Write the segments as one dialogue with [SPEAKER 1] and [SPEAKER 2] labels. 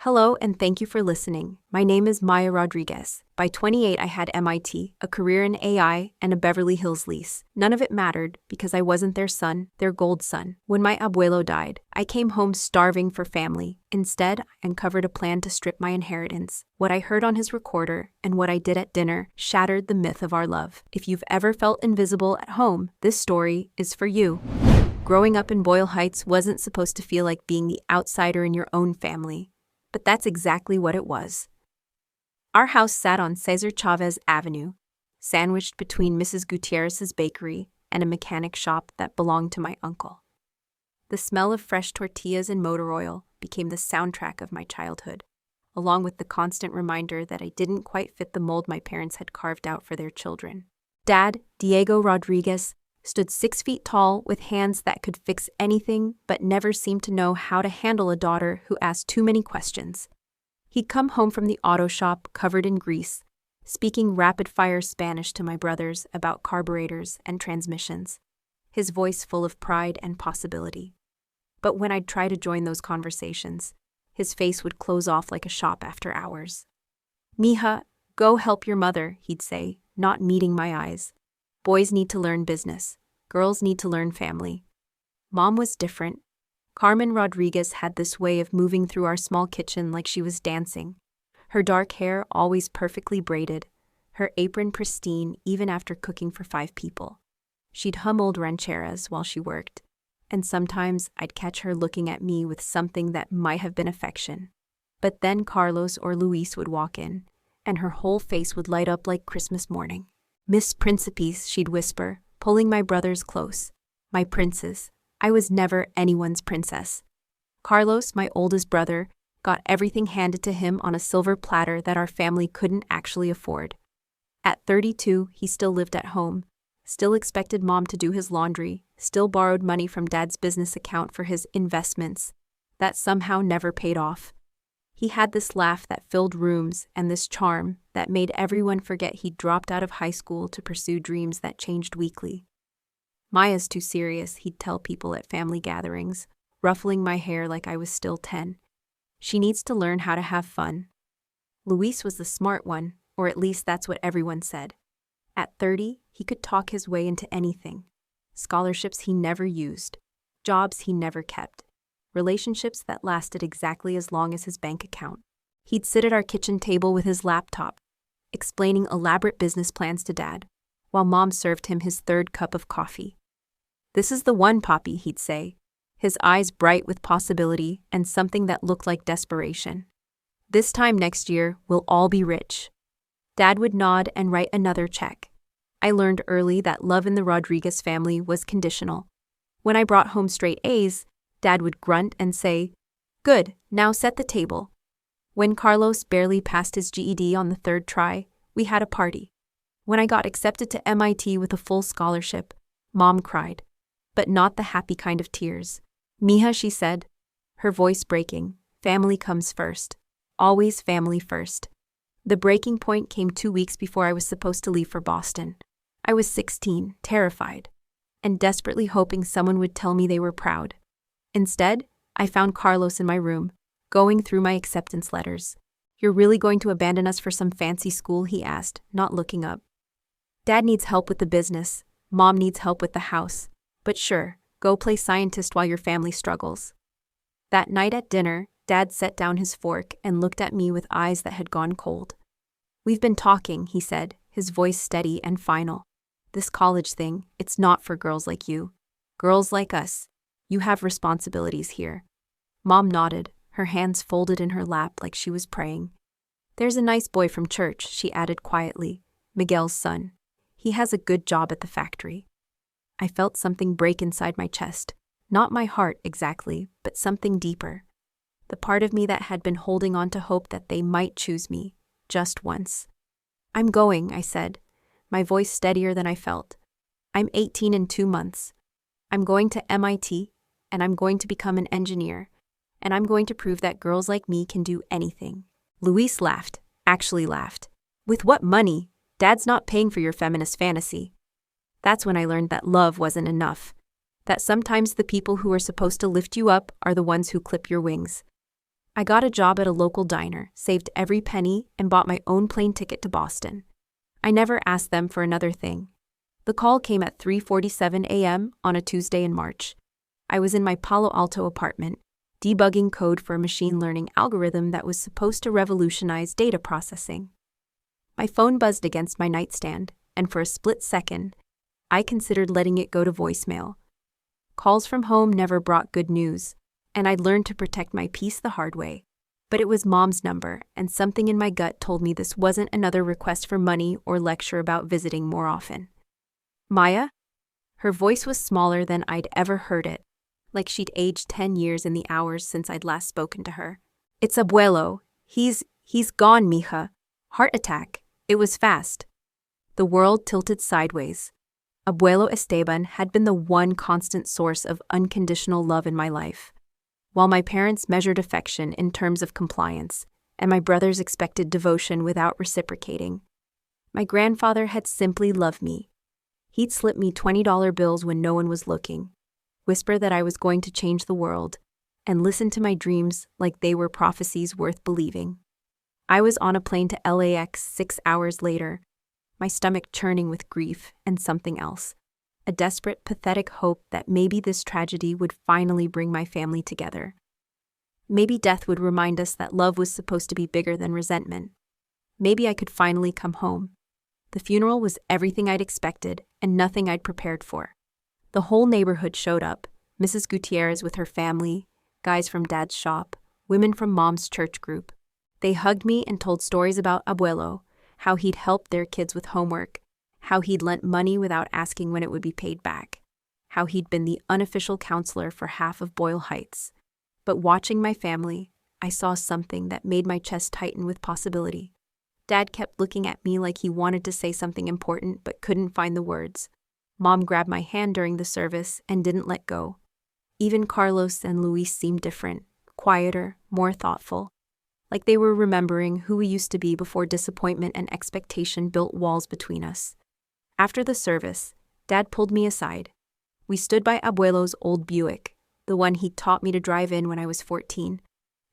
[SPEAKER 1] Hello and thank you for listening. My name is Maya Rodriguez. By 28, I had MIT, a career in AI, and a Beverly Hills lease. None of it mattered because I wasn't their son, their gold son. When my abuelo died, I came home starving for family. Instead, I uncovered a plan to strip my inheritance. What I heard on his recorder and what I did at dinner shattered the myth of our love. If you've ever felt invisible at home, this story is for you. Growing up in Boyle Heights wasn't supposed to feel like being the outsider in your own family. But that's exactly what it was. Our house sat on Cesar Chavez Avenue, sandwiched between Mrs. Gutierrez's bakery and a mechanic shop that belonged to my uncle. The smell of fresh tortillas and motor oil became the soundtrack of my childhood, along with the constant reminder that I didn't quite fit the mold my parents had carved out for their children. Dad, Diego Rodriguez, stood 6 feet tall with hands that could fix anything but never seemed to know how to handle a daughter who asked too many questions. He'd come home from the auto shop covered in grease, speaking rapid-fire Spanish to my brothers about carburetors and transmissions, his voice full of pride and possibility. But when I'd try to join those conversations, his face would close off like a shop after hours. "Mija, go help your mother," he'd say, not meeting my eyes. "Boys need to learn business. Girls need to learn family." Mom was different. Carmen Rodriguez had this way of moving through our small kitchen like she was dancing. Her dark hair always perfectly braided, her apron pristine even after cooking for 5 people. She'd hum old rancheras while she worked, and sometimes I'd catch her looking at me with something that might have been affection. But then Carlos or Luis would walk in, and her whole face would light up like Christmas morning. "Miss Principes," she'd whisper, pulling my brothers close. My princes. I was never anyone's princess. Carlos, my oldest brother, got everything handed to him on a silver platter that our family couldn't actually afford. At 32, he still lived at home, still expected Mom to do his laundry, still borrowed money from Dad's business account for his investments that somehow never paid off. He had this laugh that filled rooms and this charm that made everyone forget he'd dropped out of high school to pursue dreams that changed weekly. "Maya's too serious," he'd tell people at family gatherings, ruffling my hair like I was still 10. "She needs to learn how to have fun." Luis was the smart one, or at least that's what everyone said. At 30, he could talk his way into anything. Scholarships he never used, jobs he never kept, relationships that lasted exactly as long as his bank account. He'd sit at our kitchen table with his laptop, explaining elaborate business plans to Dad, while Mom served him his 3rd cup of coffee. "This is the one, Poppy," he'd say, his eyes bright with possibility and something that looked like desperation. "This time next year, we'll all be rich." Dad would nod and write another check. I learned early that love in the Rodriguez family was conditional. When I brought home straight A's, Dad would grunt and say, "Good, now set the table." When Carlos barely passed his GED on the 3rd try, we had a party. When I got accepted to MIT with a full scholarship, Mom cried, but not the happy kind of tears. "Mija," she said, her voice breaking, "family comes first. Always family first." The breaking point came 2 weeks before I was supposed to leave for Boston. I was 16, terrified, and desperately hoping someone would tell me they were proud. Instead, I found Carlos in my room, going through my acceptance letters. "You're really going to abandon us for some fancy school?" he asked, not looking up. "Dad needs help with the business. Mom needs help with the house. But sure, go play scientist while your family struggles." That night at dinner, Dad set down his fork and looked at me with eyes that had gone cold. "We've been talking," he said, his voice steady and final. "This college thing, it's not for girls like you. Girls like us. You have responsibilities here." Mom nodded, her hands folded in her lap like she was praying. "There's a nice boy from church," she added quietly, "Miguel's son. He has a good job at the factory." I felt something break inside my chest. Not my heart exactly, but something deeper. The part of me that had been holding on to hope that they might choose me, just once. "I'm going," I said, my voice steadier than I felt. "I'm 18 in 2 months. I'm going to MIT, and I'm going to become an engineer, and I'm going to prove that girls like me can do anything." Luis laughed, actually laughed. "With what money? Dad's not paying for your feminist fantasy." That's when I learned that love wasn't enough, that sometimes the people who are supposed to lift you up are the ones who clip your wings. I got a job at a local diner, saved every penny, and bought my own plane ticket to Boston. I never asked them for another thing. The call came at 3:47 a.m. on a Tuesday in March. I was in my Palo Alto apartment, debugging code for a machine learning algorithm that was supposed to revolutionize data processing. My phone buzzed against my nightstand, and for a split second, I considered letting it go to voicemail. Calls from home never brought good news, and I'd learned to protect my peace the hard way. But it was Mom's number, and something in my gut told me this wasn't another request for money or lecture about visiting more often. Maya? Her voice was smaller than I'd ever heard it, like she'd aged 10 years in the hours since I'd last spoken to her. It's Abuelo. He's gone, mija. Heart attack. It was fast. The world tilted sideways. Abuelo Esteban had been the one constant source of unconditional love in my life. While my parents measured affection in terms of compliance, and my brothers expected devotion without reciprocating, my grandfather had simply loved me. He'd slip me $20 bills when no one was looking, whisper that I was going to change the world, and listen to my dreams like they were prophecies worth believing. I was on a plane to LAX 6 hours later, my stomach churning with grief and something else, a desperate, pathetic hope that maybe this tragedy would finally bring my family together. Maybe death would remind us that love was supposed to be bigger than resentment. Maybe I could finally come home. The funeral was everything I'd expected and nothing I'd prepared for. The whole neighborhood showed up, Mrs. Gutierrez with her family, guys from Dad's shop, women from Mom's church group. They hugged me and told stories about Abuelo, how he'd helped their kids with homework, how he'd lent money without asking when it would be paid back, how he'd been the unofficial counselor for half of Boyle Heights. But watching my family, I saw something that made my chest tighten with possibility. Dad kept looking at me like he wanted to say something important but couldn't find the words. Mom grabbed my hand during the service and didn't let go. Even Carlos and Luis seemed different, quieter, more thoughtful, like they were remembering who we used to be before disappointment and expectation built walls between us. After the service, Dad pulled me aside. We stood by Abuelo's old Buick, the one he taught me to drive in when I was 14,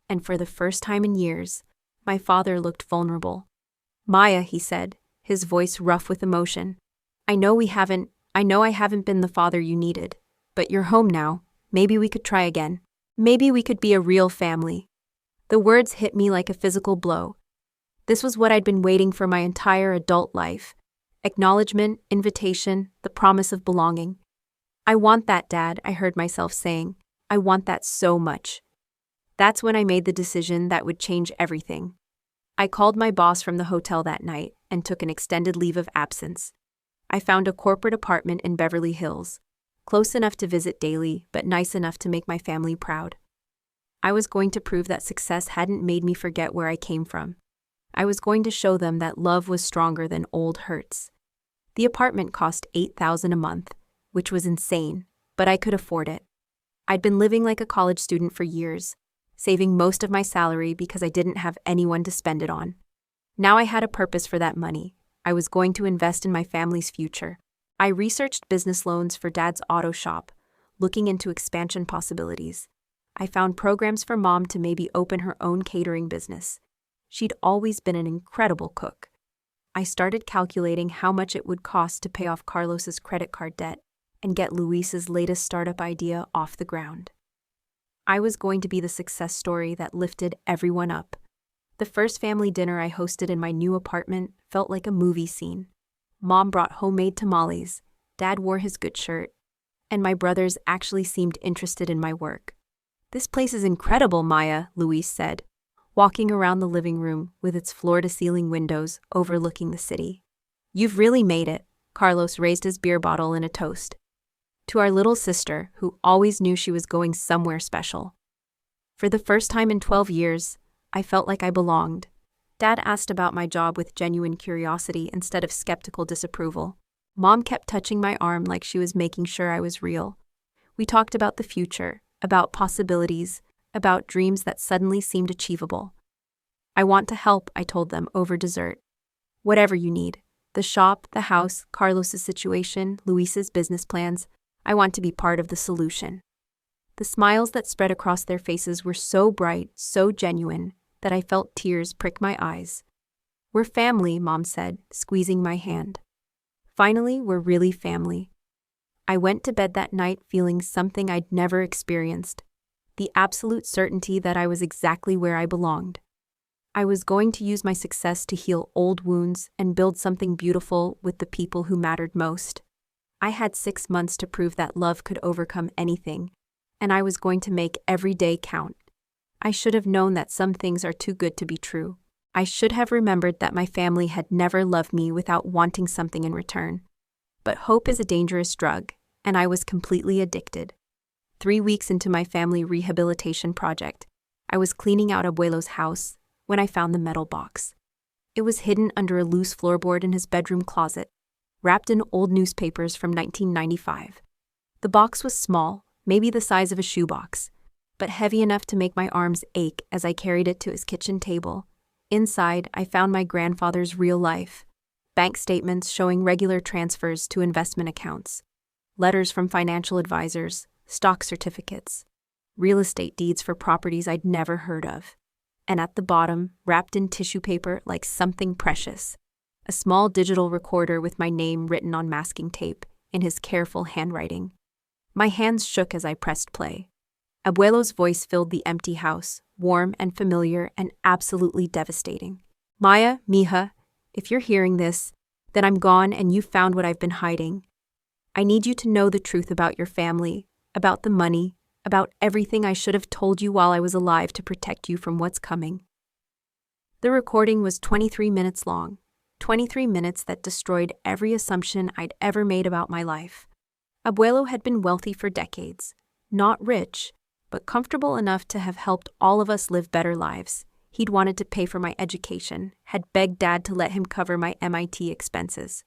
[SPEAKER 1] and for the first time in years, my father looked vulnerable. Maya, he said, his voice rough with emotion, I know I haven't been the father you needed, but you're home now. Maybe we could try again. Maybe we could be a real family. The words hit me like a physical blow. This was what I'd been waiting for my entire adult life. Acknowledgement, invitation, the promise of belonging. I want that, Dad, I heard myself saying. I want that so much. That's when I made the decision that would change everything. I called my boss from the hotel that night and took an extended leave of absence. I found a corporate apartment in Beverly Hills, close enough to visit daily, but nice enough to make my family proud. I was going to prove that success hadn't made me forget where I came from. I was going to show them that love was stronger than old hurts. The apartment cost $8,000 a month, which was insane, but I could afford it. I'd been living like a college student for years, saving most of my salary because I didn't have anyone to spend it on. Now I had a purpose for that money. I was going to invest in my family's future. I researched business loans for Dad's auto shop, looking into expansion possibilities. I found programs for Mom to maybe open her own catering business. She'd always been an incredible cook. I started calculating how much it would cost to pay off Carlos's credit card debt and get Luis's latest startup idea off the ground. I was going to be the success story that lifted everyone up. The first family dinner I hosted in my new apartment felt like a movie scene. Mom brought homemade tamales, Dad wore his good shirt, and my brothers actually seemed interested in my work. This place is incredible, Maya, Luis said, walking around the living room with its floor-to-ceiling windows overlooking the city. You've really made it, Carlos raised his beer bottle in a toast. To our little sister, who always knew she was going somewhere special. For the first time in 12 years, I felt like I belonged. Dad asked about my job with genuine curiosity instead of skeptical disapproval. Mom kept touching my arm like she was making sure I was real. We talked about the future, about possibilities, about dreams that suddenly seemed achievable. I want to help, I told them over dessert. Whatever you need. The shop, the house, Carlos's situation, Luis's business plans. I want to be part of the solution. The smiles that spread across their faces were so bright, so genuine, that I felt tears prick my eyes. "We're family," Mom said, squeezing my hand. Finally, we're really family. I went to bed that night feeling something I'd never experienced, the absolute certainty that I was exactly where I belonged. I was going to use my success to heal old wounds and build something beautiful with the people who mattered most. I had 6 months to prove that love could overcome anything, and I was going to make every day count. I should have known that some things are too good to be true. I should have remembered that my family had never loved me without wanting something in return. But hope is a dangerous drug, and I was completely addicted. 3 weeks into my family rehabilitation project, I was cleaning out Abuelo's house when I found the metal box. It was hidden under a loose floorboard in his bedroom closet, wrapped in old newspapers from 1995. The box was small, maybe the size of a shoebox, but heavy enough to make my arms ache as I carried it to his kitchen table. Inside, I found my grandfather's real life, bank statements showing regular transfers to investment accounts, letters from financial advisors, stock certificates, real estate deeds for properties I'd never heard of. And at the bottom, wrapped in tissue paper like something precious, a small digital recorder with my name written on masking tape in his careful handwriting. My hands shook as I pressed play. Abuelo's voice filled the empty house, warm and familiar and absolutely devastating. "Maya, mija, if you're hearing this, then I'm gone and you found what I've been hiding. I need you to know the truth about your family, about the money, about everything I should have told you while I was alive to protect you from what's coming." The recording was 23 minutes long, 23 minutes that destroyed every assumption I'd ever made about my life. Abuelo had been wealthy for decades, not rich, but comfortable enough to have helped all of us live better lives. He'd wanted to pay for my education, had begged Dad to let him cover my MIT expenses.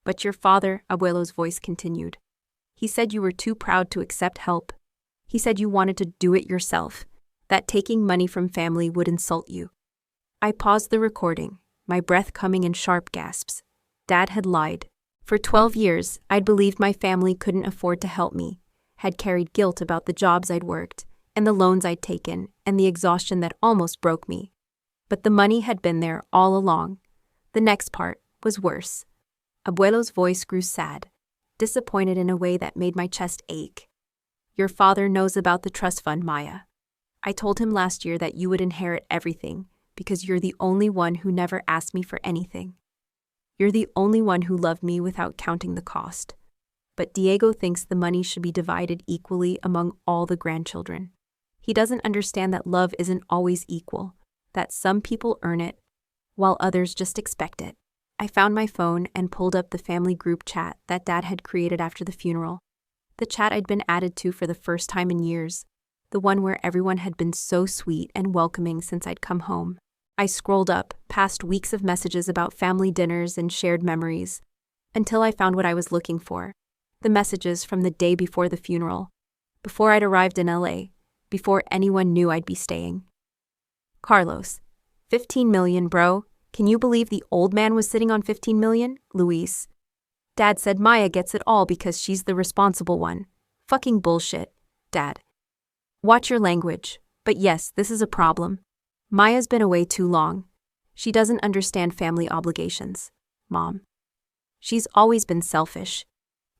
[SPEAKER 1] "But your father," Abuelo's voice continued, "he said you were too proud to accept help. He said you wanted to do it yourself, that taking money from family would insult you." I paused the recording, my breath coming in sharp gasps. Dad had lied. For 12 years, I'd believed my family couldn't afford to help me, had carried guilt about the jobs I'd worked, and the loans I'd taken, and the exhaustion that almost broke me. But the money had been there all along. The next part was worse. Abuelo's voice grew sad, disappointed in a way that made my chest ache. "Your father knows about the trust fund, Maya. I told him last year that you would inherit everything because you're the only one who never asked me for anything. You're the only one who loved me without counting the cost. But Diego thinks the money should be divided equally among all the grandchildren. He doesn't understand that love isn't always equal, that some people earn it, while others just expect it." I found my phone and pulled up the family group chat that Dad had created after the funeral. The chat I'd been added to for the first time in years, the one where everyone had been so sweet and welcoming since I'd come home. I scrolled up, past weeks of messages about family dinners and shared memories, until I found what I was looking for. The messages from the day before the funeral, before I'd arrived in LA, before anyone knew I'd be staying. "Carlos, 15 million, bro. Can you believe the old man was sitting on 15 million? Luis. Dad said Maya gets it all because she's the responsible one. Fucking bullshit, Dad. Watch your language. But yes, this is a problem. Maya's been away too long. She doesn't understand family obligations, Mom. She's always been selfish.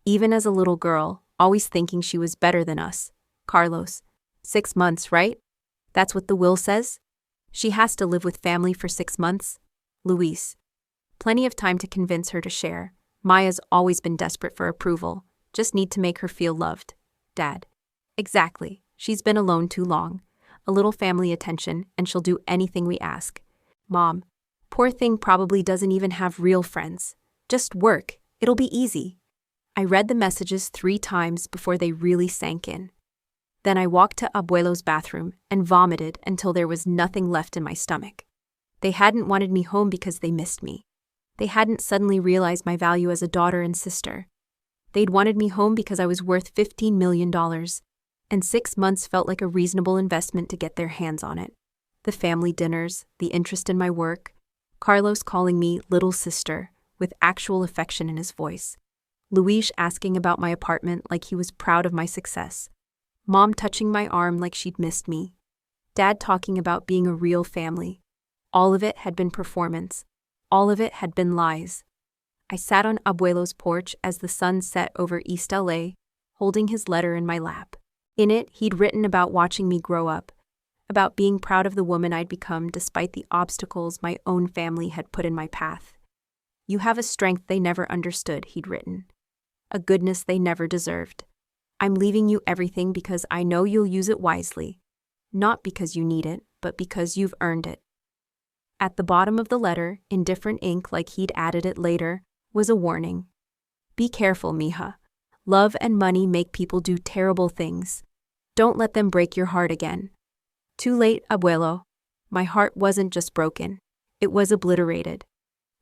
[SPEAKER 1] Even as a little girl, always thinking she was better than us. Carlos. 6 months, right? That's what the will says? She has to live with family for 6 months? Luis. Plenty of time to convince her to share. Maya's always been desperate for approval. Just need to make her feel loved. Dad. Exactly. She's been alone too long. A little family attention, and she'll do anything we ask. Mom. Poor thing probably doesn't even have real friends. Just work. It'll be easy. I read the messages 3 times before they really sank in. Then I walked to Abuelo's bathroom and vomited until there was nothing left in my stomach. They hadn't wanted me home because they missed me. They hadn't suddenly realized my value as a daughter and sister. They'd wanted me home because I was worth $15 million, and 6 months felt like a reasonable investment to get their hands on it. The family dinners, the interest in my work, Carlos calling me little sister with actual affection in his voice, Luis asking about my apartment like he was proud of my success, Mom touching my arm like she'd missed me. Dad talking about being a real family. All of it had been performance. All of it had been lies. I sat on Abuelo's porch as the sun set over East LA, holding his letter in my lap. In it, he'd written about watching me grow up, about being proud of the woman I'd become despite the obstacles my own family had put in my path. You have a strength they never understood, he'd written. A goodness they never deserved. I'm leaving you everything because I know you'll use it wisely. Not because you need it, but because you've earned it. At the bottom of the letter, in different ink like he'd added it later, was a warning. Be careful, mija. Love and money make people do terrible things. Don't let them break your heart again. Too late, abuelo. My heart wasn't just broken. It was obliterated.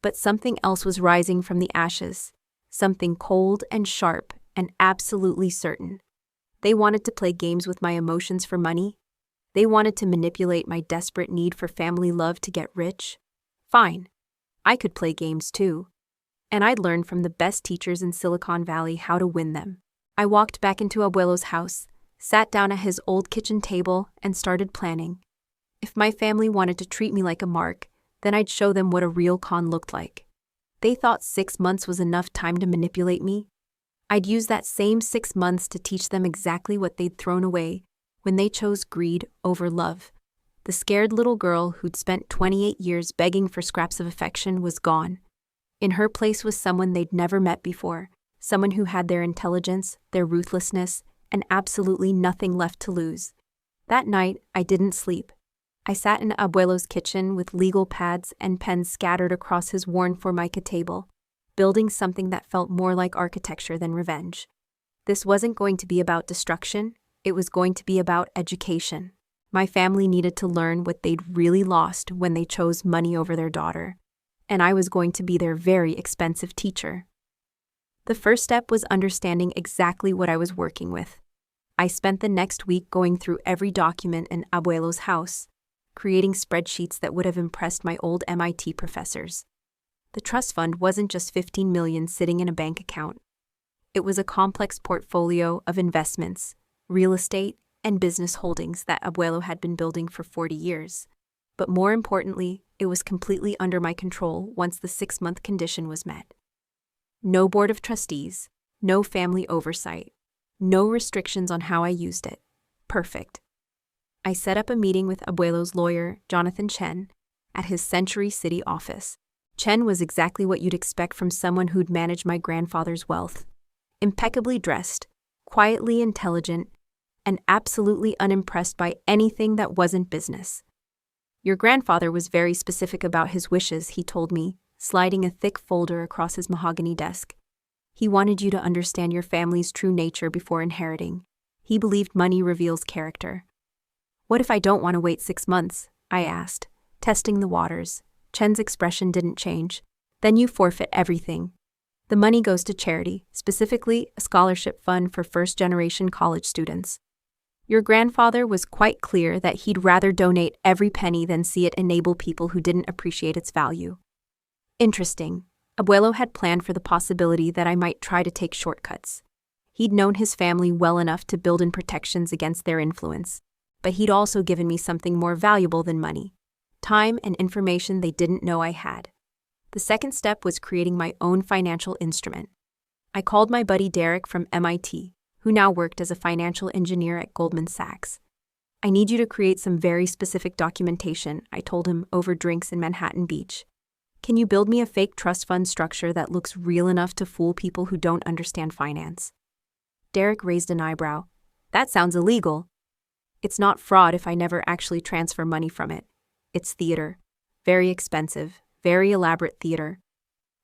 [SPEAKER 1] But something else was rising from the ashes. Something cold and sharp and absolutely certain. They wanted to play games with my emotions for money. They wanted to manipulate my desperate need for family love to get rich. Fine. I could play games too. And I'd learned from the best teachers in Silicon Valley how to win them. I walked back into Abuelo's house, sat down at his old kitchen table, and started planning. If my family wanted to treat me like a mark, then I'd show them what a real con looked like. They thought 6 months was enough time to manipulate me. I'd use that same 6 months to teach them exactly what they'd thrown away when they chose greed over love. The scared little girl who'd spent 28 years begging for scraps of affection was gone. In her place was someone they'd never met before, someone who had their intelligence, their ruthlessness, and absolutely nothing left to lose. That night, I didn't sleep. I sat in Abuelo's kitchen with legal pads and pens scattered across his worn formica table, building something that felt more like architecture than revenge. This wasn't going to be about destruction, it was going to be about education. My family needed to learn what they'd really lost when they chose money over their daughter, and I was going to be their very expensive teacher. The first step was understanding exactly what I was working with. I spent the next week going through every document in Abuelo's house, creating spreadsheets that would have impressed my old MIT professors. The trust fund wasn't just $15 million sitting in a bank account. It was a complex portfolio of investments, real estate, and business holdings that Abuelo had been building for 40 years. But more importantly, it was completely under my control once the 6-month condition was met. No board of trustees, no family oversight, no restrictions on how I used it. Perfect. I set up a meeting with Abuelo's lawyer, Jonathan Chen, at his Century City office. Chen was exactly what you'd expect from someone who'd managed my grandfather's wealth. Impeccably dressed, quietly intelligent, and absolutely unimpressed by anything that wasn't business. Your grandfather was very specific about his wishes, he told me, sliding a thick folder across his mahogany desk. He wanted you to understand your family's true nature before inheriting. He believed money reveals character. What if I don't want to wait 6 months? I asked, testing the waters. Chen's expression didn't change. Then you forfeit everything. The money goes to charity, specifically a scholarship fund for first-generation college students. Your grandfather was quite clear that he'd rather donate every penny than see it enable people who didn't appreciate its value. Interesting. Abuelo had planned for the possibility that I might try to take shortcuts. He'd known his family well enough to build in protections against their influence, but he'd also given me something more valuable than money: time and information they didn't know I had. The second step was creating my own financial instrument. I called my buddy Derek from MIT, who now worked as a financial engineer at Goldman Sachs. I need you to create some very specific documentation, I told him over drinks in Manhattan Beach. Can you build me a fake trust fund structure that looks real enough to fool people who don't understand finance? Derek raised an eyebrow. That sounds illegal. It's not fraud if I never actually transfer money from it. It's theater. Very expensive, very elaborate theater.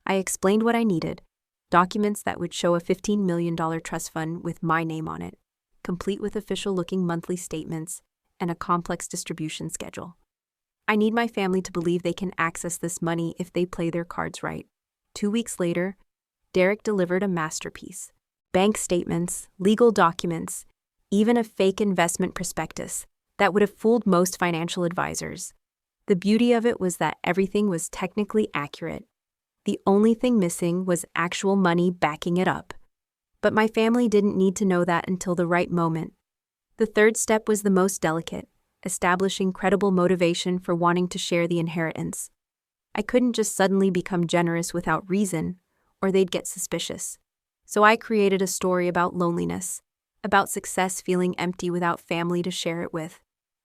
[SPEAKER 1] I explained what I needed. Documents that would show a $15 million trust fund with my name on it, complete with official-looking monthly statements and a complex distribution schedule. I need my family to believe they can access this money if they play their cards right. 2 weeks later, Derek delivered a masterpiece. Bank statements, legal documents, even a fake investment prospectus that would have fooled most financial advisors. The beauty of it was that everything was technically accurate. The only thing missing was actual money backing it up. But my family didn't need to know that until the right moment. The The third step was the most delicate, establishing credible motivation for wanting to share the inheritance. I couldn't just suddenly become generous without reason, or they'd get suspicious. So I created a story about loneliness, about success feeling empty without family to share it with,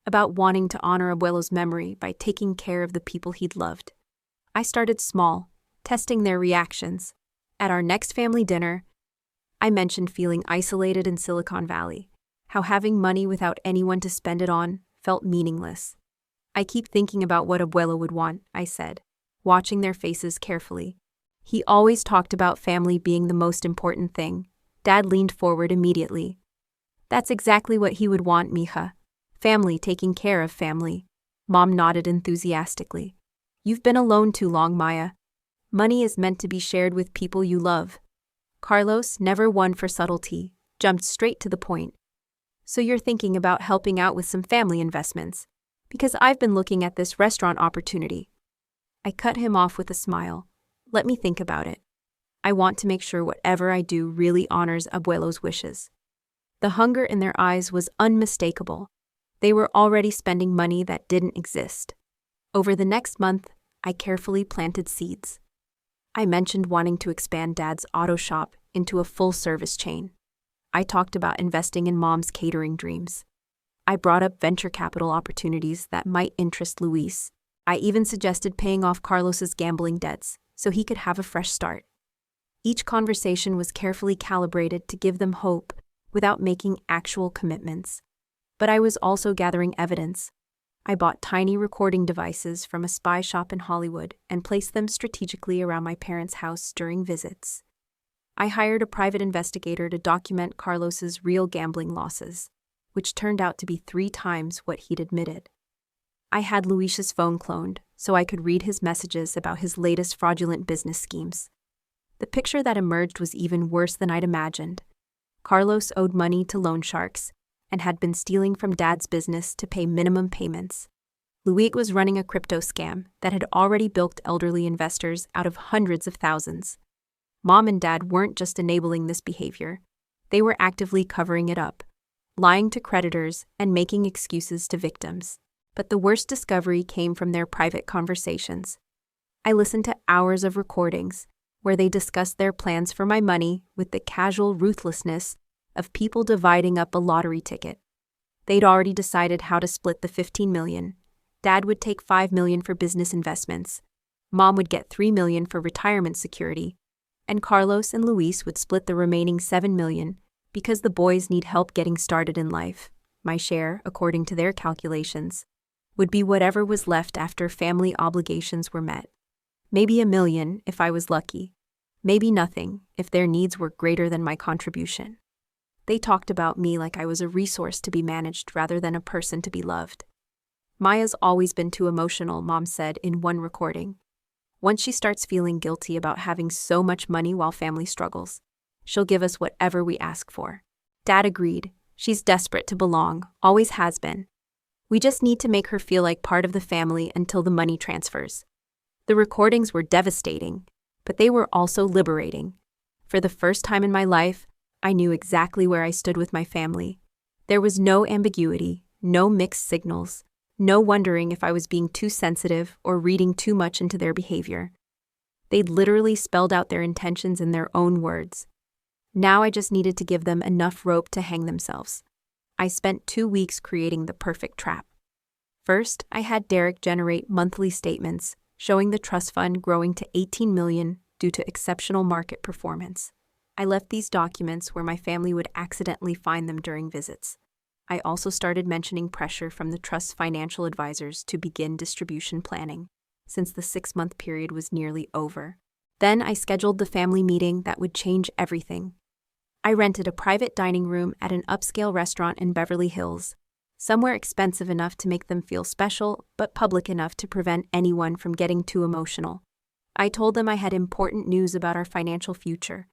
[SPEAKER 1] about wanting to honor Abuelo's memory by taking care of the people he'd loved. I started small, testing their reactions. At our next family dinner, I mentioned feeling isolated in Silicon Valley, how having money without anyone to spend it on felt meaningless. I keep thinking about what Abuelo would want, I said, watching their faces carefully. He always talked about family being the most important thing. Dad leaned forward immediately. That's exactly what he would want, mija. Family taking care of family. Mom nodded enthusiastically. You've been alone too long, Maya. Money is meant to be shared with people you love. Carlos, never one for subtlety, jumped straight to the point. So you're thinking about helping out with some family investments, because I've been looking at this restaurant opportunity. I cut him off with a smile. Let me think about it. I want to make sure whatever I do really honors Abuelo's wishes. The hunger in their eyes was unmistakable. They were already spending money that didn't exist. Over the next month, I carefully planted seeds. I mentioned wanting to expand Dad's auto shop into a full-service chain. I talked about investing in Mom's catering dreams. I brought up venture capital opportunities that might interest Luis. I even suggested paying off Carlos's gambling debts so he could have a fresh start. Each conversation was carefully calibrated to give them hope without making actual commitments. But I was also gathering evidence. I bought tiny recording devices from a spy shop in Hollywood and placed them strategically around my parents' house during visits. I hired a private investigator to document Carlos's real gambling losses, which turned out to be 3 times what he'd admitted. I had Luis's phone cloned so I could read his messages about his latest fraudulent business schemes. The picture that emerged was even worse than I'd imagined. Carlos owed money to loan sharks and had been stealing from Dad's business to pay minimum payments. Luis was running a crypto scam that had already bilked elderly investors out of hundreds of thousands. Mom and Dad weren't just enabling this behavior. They were actively covering it up, lying to creditors and making excuses to victims. But the worst discovery came from their private conversations. I listened to hours of recordings where they discussed their plans for my money with the casual ruthlessness of people dividing up a lottery ticket. They'd already decided how to split the $15 million. Dad would take $5 million for business investments. Mom would get $3 million for retirement security. And Carlos and Luis would split the remaining $7 million because the boys need help getting started in life. My share, according to their calculations, would be whatever was left after family obligations were met. Maybe $1 million if I was lucky. Maybe nothing if their needs were greater than my contribution. They talked about me like I was a resource to be managed rather than a person to be loved. Maya's always been too emotional, Mom said in one recording. Once she starts feeling guilty about having so much money while family struggles, she'll give us whatever we ask for. Dad agreed. She's desperate to belong, always has been. We just need to make her feel like part of the family until the money transfers. The recordings were devastating, but they were also liberating. For the first time in my life, I knew exactly where I stood with my family. There was no ambiguity, no mixed signals, no wondering if I was being too sensitive or reading too much into their behavior. They'd literally spelled out their intentions in their own words. Now I just needed to give them enough rope to hang themselves. I spent 2 weeks creating the perfect trap. First, I had Derek generate monthly statements showing the trust fund growing to $18 million due to exceptional market performance. I left these documents where my family would accidentally find them during visits. I also started mentioning pressure from the trust's financial advisors to begin distribution planning, since the 6-month period was nearly over. Then I scheduled the family meeting that would change everything. I rented a private dining room at an upscale restaurant in Beverly Hills, somewhere expensive enough to make them feel special, but public enough to prevent anyone from getting too emotional. I told them I had important news about our financial future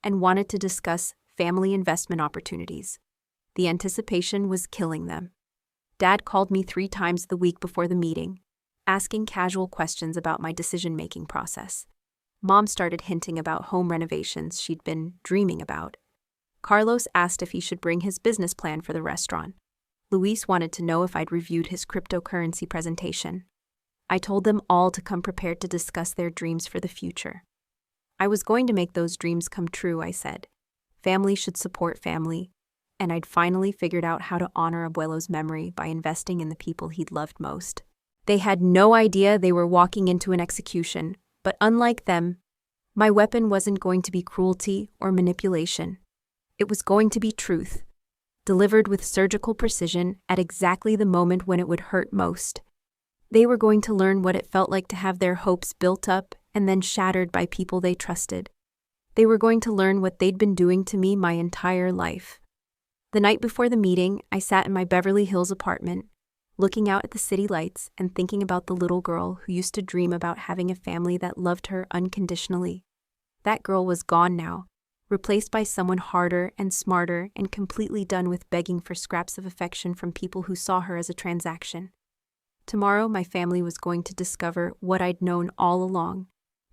[SPEAKER 1] and wanted to discuss family investment opportunities. The anticipation was killing them. Dad called me 3 times the week before the meeting, asking casual questions about my decision-making process. Mom started hinting about home renovations she'd been dreaming about. Carlos asked if he should bring his business plan for the restaurant. Luis wanted to know if I'd reviewed his cryptocurrency presentation. I told them all to come prepared to discuss their dreams for the future. I was going to make those dreams come true, I said. Family should support family, and I'd finally figured out how to honor Abuelo's memory by investing in the people he'd loved most. They had no idea they were walking into an execution, but unlike them, my weapon wasn't going to be cruelty or manipulation. It was going to be truth, delivered with surgical precision at exactly the moment when it would hurt most. They were going to learn what it felt like to have their hopes built up and then shattered by people they trusted. They were going to learn what they'd been doing to me my entire life. The night before the meeting, I sat in my Beverly Hills apartment, looking out at the city lights and thinking about the little girl who used to dream about having a family that loved her unconditionally. That girl was gone now, replaced by someone harder and smarter and completely done with begging for scraps of affection from people who saw her as a transaction. Tomorrow, my family was going to discover what I'd known all along,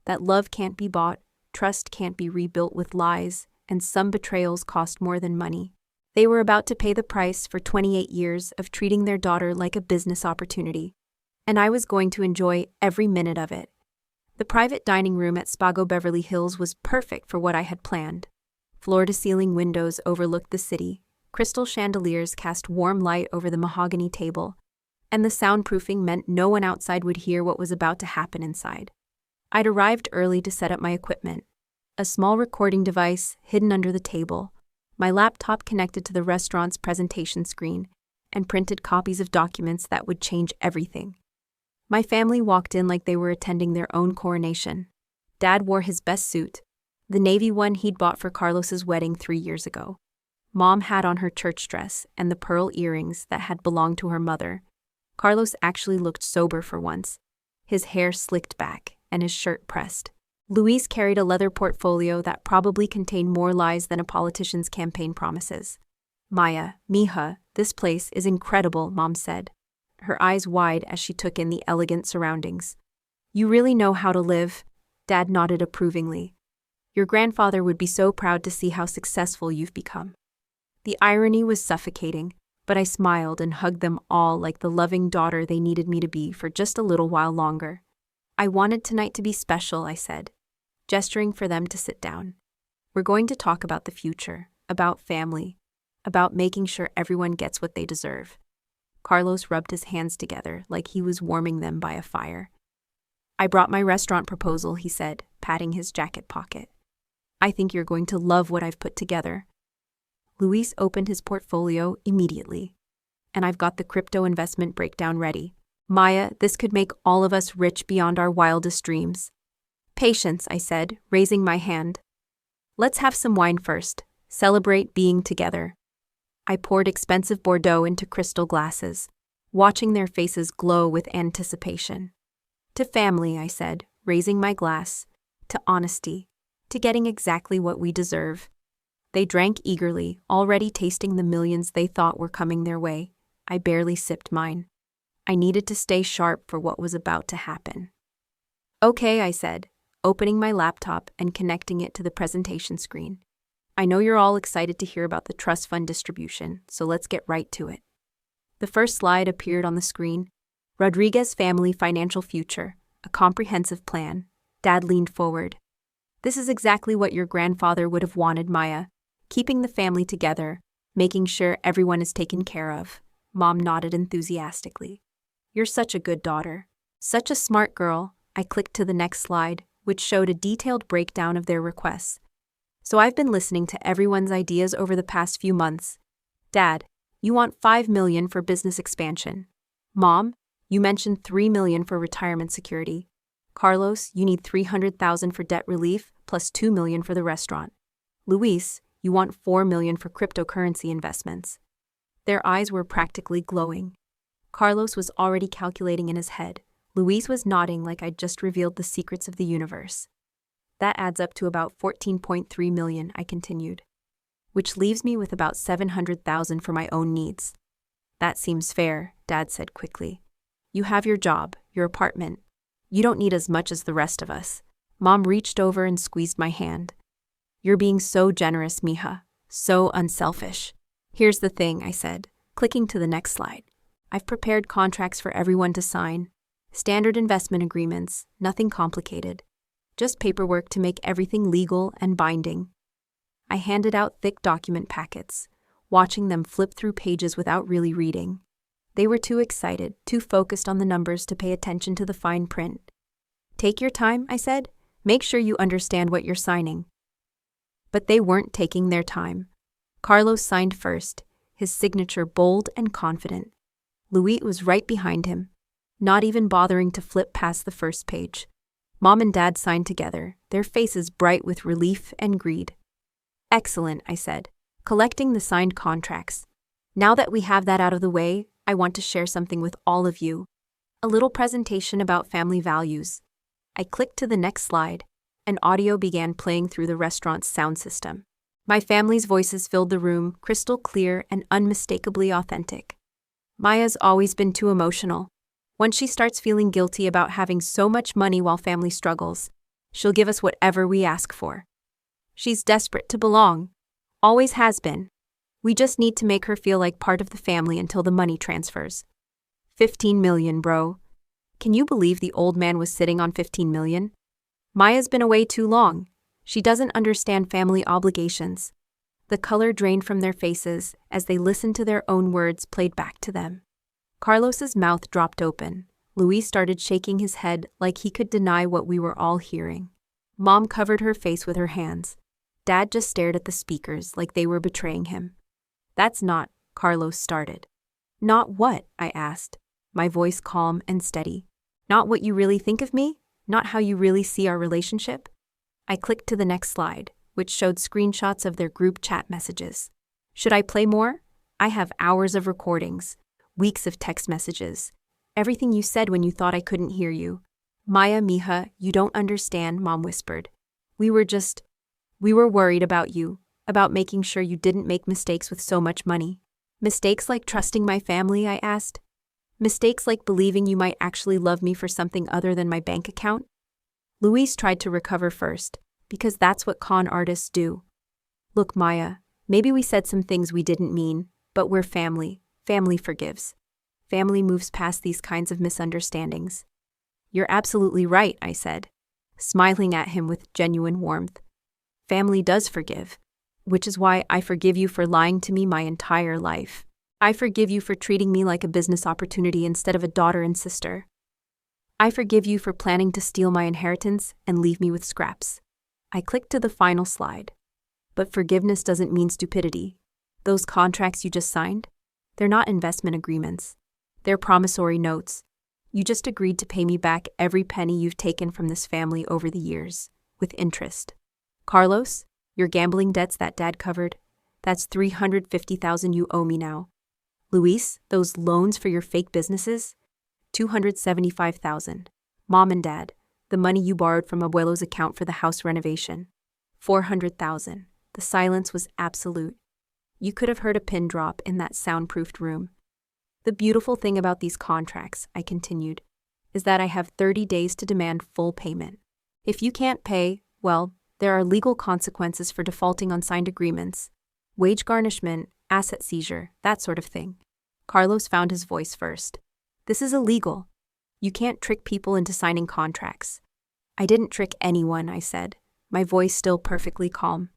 [SPEAKER 1] that love can't be bought, trust can't be rebuilt with lies, and some betrayals cost more than money. They were about to pay the price for 28 years of treating their daughter like a business opportunity, and I was going to enjoy every minute of it. The private dining room at Spago Beverly Hills was perfect for what I had planned. Floor-to-ceiling windows overlooked the city, crystal chandeliers cast warm light over the mahogany table, and the soundproofing meant no one outside would hear what was about to happen inside. I'd arrived early to set up my equipment, a small recording device hidden under the table, my laptop connected to the restaurant's presentation screen, and printed copies of documents that would change everything. My family walked in like they were attending their own coronation. Dad wore his best suit, the navy one he'd bought for Carlos's wedding 3 years ago. Mom had on her church dress and the pearl earrings that had belonged to her mother. Carlos actually looked sober for once, his hair slicked back and his shirt pressed. Luis carried a leather portfolio that probably contained more lies than a politician's campaign promises. Maya, mija, this place is incredible, Mom said, her eyes wide as she took in the elegant surroundings. You really know how to live, Dad nodded approvingly. Your grandfather would be so proud to see how successful you've become. The irony was suffocating, but I smiled and hugged them all like the loving daughter they needed me to be for just a little while longer. I wanted tonight to be special, I said, gesturing for them to sit down. We're going to talk about the future, about family, about making sure everyone gets what they deserve. Carlos rubbed his hands together like he was warming them by a fire. I brought my restaurant proposal, he said, patting his jacket pocket. I think you're going to love what I've put together. Luis opened his portfolio immediately. And I've got the crypto investment breakdown ready. Maya, this could make all of us rich beyond our wildest dreams. Patience, I said, raising my hand. Let's have some wine first. Celebrate being together. I poured expensive Bordeaux into crystal glasses, watching their faces glow with anticipation. To family, I said, raising my glass. To honesty. To getting exactly what we deserve. They drank eagerly, already tasting the millions they thought were coming their way. I barely sipped mine. I needed to stay sharp for what was about to happen. Okay, I said, opening my laptop and connecting it to the presentation screen. I know you're all excited to hear about the trust fund distribution, so let's get right to it. The first slide appeared on the screen. Rodriguez Family Financial Future, a comprehensive plan. Dad leaned forward. This is exactly what your grandfather would have wanted, Maya. Keeping the family together, making sure everyone is taken care of. Mom nodded enthusiastically. You're such a good daughter. Such a smart girl. I clicked to the next slide, which showed a detailed breakdown of their requests. So I've been listening to everyone's ideas over the past few months. Dad, you want $5 million for business expansion. Mom, you mentioned $3 million for retirement security. Carlos, you need $300,000 for debt relief, plus $2 million for the restaurant. Luis, you want $4 million for cryptocurrency investments. Their eyes were practically glowing. Carlos was already calculating in his head. Luis was nodding like I'd just revealed the secrets of the universe. That adds up to about $14.3 million, I continued, which leaves me with about $700,000 for my own needs. That seems fair, Dad said quickly. You have your job, your apartment. You don't need as much as the rest of us. Mom reached over and squeezed my hand. You're being so generous, mija. So unselfish. Here's the thing, I said. Clicking to the next slide. I've prepared contracts for everyone to sign. Standard investment agreements, nothing complicated. Just paperwork to make everything legal and binding. I handed out thick document packets, watching them flip through pages without really reading. They were too excited, too focused on the numbers to pay attention to the fine print. Take your time, I said. Make sure you understand what you're signing. But they weren't taking their time. Carlos signed first, his signature bold and confident. Louis was right behind him, not even bothering to flip past the first page. Mom and Dad signed together, their faces bright with relief and greed. Excellent, I said, collecting the signed contracts. Now that we have that out of the way, I want to share something with all of you. A little presentation about family values. I clicked to the next slide, and audio began playing through the restaurant's sound system. My family's voices filled the room, crystal clear and unmistakably authentic. Maya's always been too emotional. Once she starts feeling guilty about having so much money while family struggles, she'll give us whatever we ask for. She's desperate to belong. Always has been. We just need to make her feel like part of the family until the money transfers. 15 million, bro. Can you believe the old man was sitting on 15 million? Maya's been away too long. She doesn't understand family obligations. The color drained from their faces as they listened to their own words played back to them. Carlos's mouth dropped open. Luis started shaking his head like he could deny what we were all hearing. Mom covered her face with her hands. Dad just stared at the speakers like they were betraying him. That's not, Carlos started. Not what? I asked, my voice calm and steady. Not what you really think of me? Not how you really see our relationship? I clicked to the next slide, which showed screenshots of their group chat messages. Should I play more? I have hours of recordings, weeks of text messages. Everything you said when you thought I couldn't hear you. Maya, mija, you don't understand, Mom whispered. We were worried about you, about making sure you didn't make mistakes with so much money. Mistakes like trusting my family, I asked. Mistakes like believing you might actually love me for something other than my bank account? Luis tried to recover first, because that's what con artists do. Look, Maya, maybe we said some things we didn't mean, but we're family. Family forgives. Family moves past these kinds of misunderstandings. You're absolutely right, I said, smiling at him with genuine warmth. Family does forgive, which is why I forgive you for lying to me my entire life. I forgive you for treating me like a business opportunity instead of a daughter and sister. I forgive you for planning to steal my inheritance and leave me with scraps. I clicked to the final slide. But forgiveness doesn't mean stupidity. Those contracts you just signed? They're not investment agreements. They're promissory notes. You just agreed to pay me back every penny you've taken from this family over the years, with interest. Carlos, your gambling debts that Dad covered, that's $350,000 you owe me now. Luis, those loans for your fake businesses? $275,000. Mom and Dad, the money you borrowed from Abuelo's account for the house renovation. $400,000. The silence was absolute. You could have heard a pin drop in that soundproofed room. The beautiful thing about these contracts, I continued, is that I have 30 days to demand full payment. If you can't pay, well, there are legal consequences for defaulting on signed agreements. Wage garnishment, asset seizure, that sort of thing. Carlos found his voice first. This is illegal. You can't trick people into signing contracts. I didn't trick anyone, I said, my voice still perfectly calm.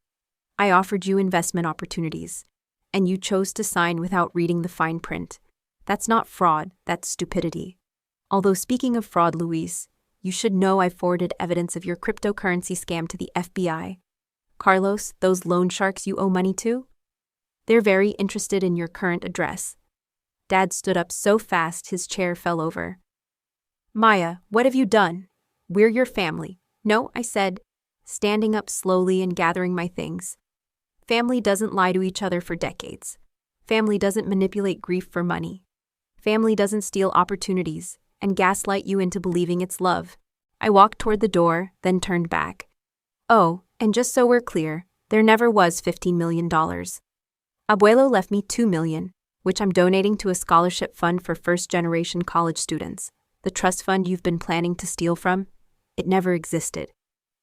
[SPEAKER 1] I offered you investment opportunities, and you chose to sign without reading the fine print. That's not fraud, that's stupidity. Although speaking of fraud, Luis, you should know I forwarded evidence of your cryptocurrency scam to the FBI. Carlos, those loan sharks you owe money to? They're very interested in your current address. Dad stood up so fast his chair fell over. Maya, what have you done? We're your family. No, I said, standing up slowly and gathering my things. Family doesn't lie to each other for decades. Family doesn't manipulate grief for money. Family doesn't steal opportunities and gaslight you into believing it's love. I walked toward the door, then turned back. Oh, and just so we're clear, there never was $15 million. Abuelo left me $2 million, which I'm donating to a scholarship fund for first-generation college students. The trust fund you've been planning to steal from? It never existed.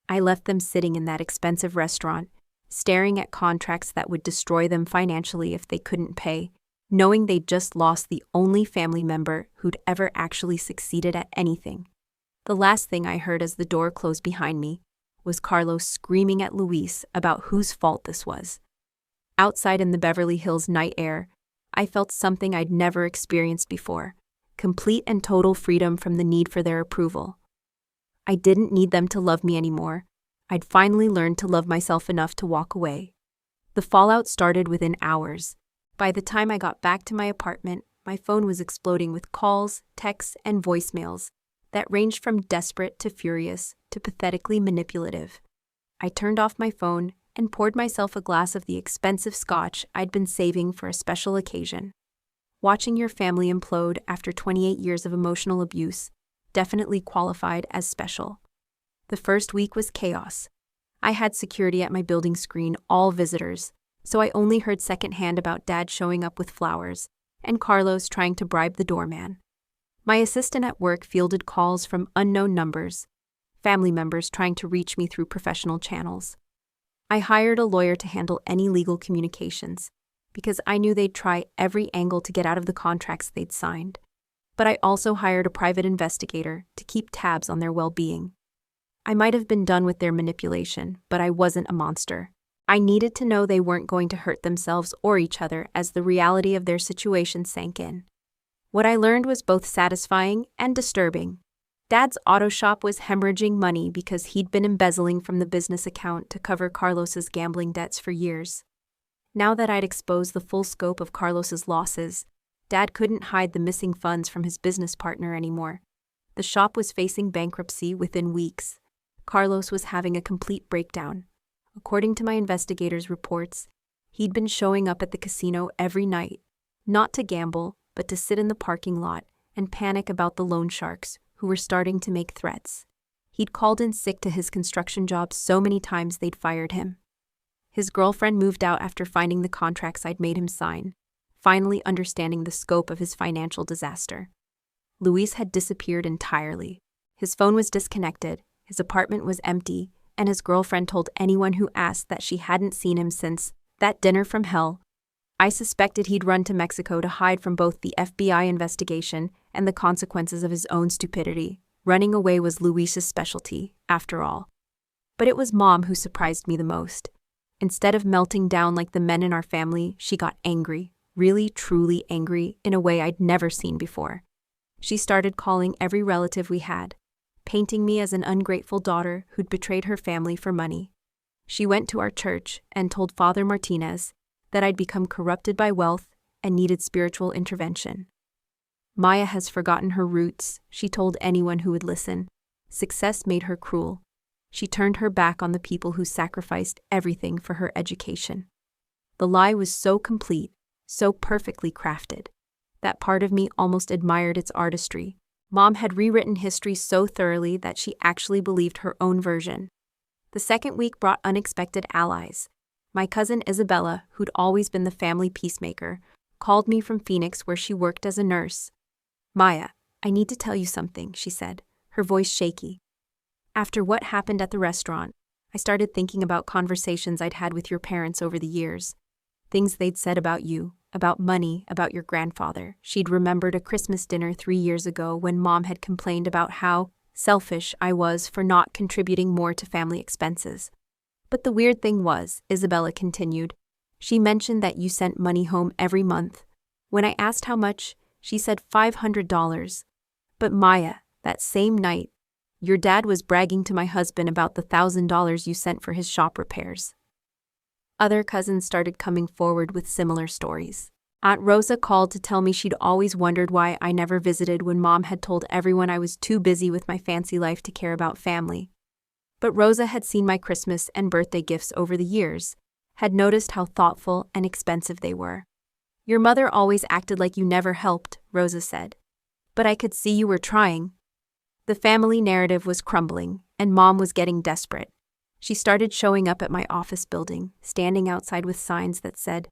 [SPEAKER 1] I left them sitting in that expensive restaurant, staring at contracts that would destroy them financially if they couldn't pay, knowing they'd just lost the only family member who'd ever actually succeeded at anything. The last thing I heard as the door closed behind me was Carlos screaming at Luis about whose fault this was. Outside in the Beverly Hills night air, I felt something I'd never experienced before, complete and total freedom from the need for their approval. I didn't need them to love me anymore. I'd finally learned to love myself enough to walk away. The fallout started within hours. By the time I got back to my apartment, my phone was exploding with calls, texts, and voicemails that ranged from desperate to furious to pathetically manipulative. I turned off my phone and poured myself a glass of the expensive scotch I'd been saving for a special occasion. Watching your family implode after 28 years of emotional abuse definitely qualified as special. The first week was chaos. I had security at my building screen all visitors, so I only heard secondhand about Dad showing up with flowers and Carlos trying to bribe the doorman. My assistant at work fielded calls from unknown numbers, family members trying to reach me through professional channels. I hired a lawyer to handle any legal communications, because I knew they'd try every angle to get out of the contracts they'd signed. But I also hired a private investigator to keep tabs on their well-being. I might have been done with their manipulation, but I wasn't a monster. I needed to know they weren't going to hurt themselves or each other as the reality of their situation sank in. What I learned was both satisfying and disturbing. Dad's auto shop was hemorrhaging money because he'd been embezzling from the business account to cover Carlos's gambling debts for years. Now that I'd exposed the full scope of Carlos's losses, Dad couldn't hide the missing funds from his business partner anymore. The shop was facing bankruptcy within weeks. Carlos was having a complete breakdown. According to my investigators' reports, he'd been showing up at the casino every night, not to gamble, but to sit in the parking lot and panic about the loan sharks who were starting to make threats. He'd called in sick to his construction job so many times they'd fired him. His girlfriend moved out after finding the contracts I'd made him sign, finally understanding the scope of his financial disaster. Luis had disappeared entirely. His phone was disconnected, his apartment was empty, and his girlfriend told anyone who asked that she hadn't seen him since that dinner from hell. I suspected he'd run to Mexico to hide from both the FBI investigation and the consequences of his own stupidity. Running away was Luis's specialty, after all. But it was Mom who surprised me the most. Instead of melting down like the men in our family, she got angry, really, truly angry, in a way I'd never seen before. She started calling every relative we had, painting me as an ungrateful daughter who'd betrayed her family for money. She went to our church and told Father Martinez that I'd become corrupted by wealth and needed spiritual intervention. Maya has forgotten her roots, she told anyone who would listen. Success made her cruel. She turned her back on the people who sacrificed everything for her education. The lie was so complete, so perfectly crafted, that part of me almost admired its artistry. Mom had rewritten history so thoroughly that she actually believed her own version. The second week brought unexpected allies. My cousin Isabella, who'd always been the family peacemaker, called me from Phoenix where she worked as a nurse. "Maya, I need to tell you something," she said, her voice shaky. "After what happened at the restaurant, I started thinking about conversations I'd had with your parents over the years. Things they'd said about you, about money, about your grandfather." She'd remembered a Christmas dinner 3 years ago when Mom had complained about how selfish I was for not contributing more to family expenses. "But the weird thing was," Isabella continued, "she mentioned that you sent money home every month. When I asked how much, she said $500. But Maya, that same night, your dad was bragging to my husband about the $1,000 you sent for his shop repairs." Other cousins started coming forward with similar stories. Aunt Rosa called to tell me she'd always wondered why I never visited when Mom had told everyone I was too busy with my fancy life to care about family. But Rosa had seen my Christmas and birthday gifts over the years, had noticed how thoughtful and expensive they were. "Your mother always acted like you never helped," Rosa said. "But I could see you were trying." The family narrative was crumbling, and Mom was getting desperate. She started showing up at my office building, standing outside with signs that said,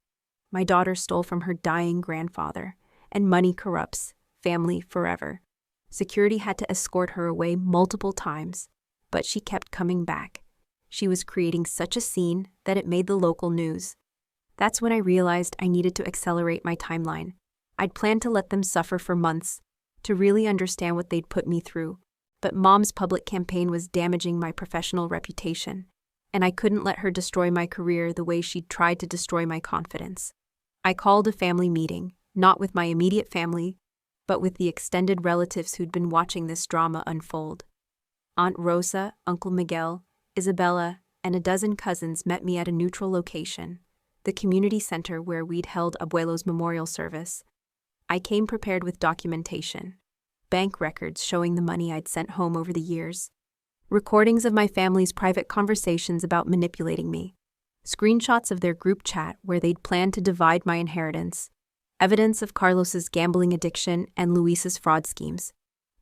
[SPEAKER 1] "My daughter stole from her dying grandfather, and money corrupts, family forever." Security had to escort her away multiple times, but she kept coming back. She was creating such a scene that it made the local news. That's when I realized I needed to accelerate my timeline. I'd planned to let them suffer for months, to really understand what they'd put me through. But Mom's public campaign was damaging my professional reputation, and I couldn't let her destroy my career the way she'd tried to destroy my confidence. I called a family meeting, not with my immediate family, but with the extended relatives who'd been watching this drama unfold. Aunt Rosa, Uncle Miguel, Isabella, and a dozen cousins met me at a neutral location, the community center where we'd held Abuelo's memorial service. I came prepared with documentation, bank records showing the money I'd sent home over the years, recordings of my family's private conversations about manipulating me, screenshots of their group chat where they'd planned to divide my inheritance, evidence of Carlos's gambling addiction and Luis's fraud schemes,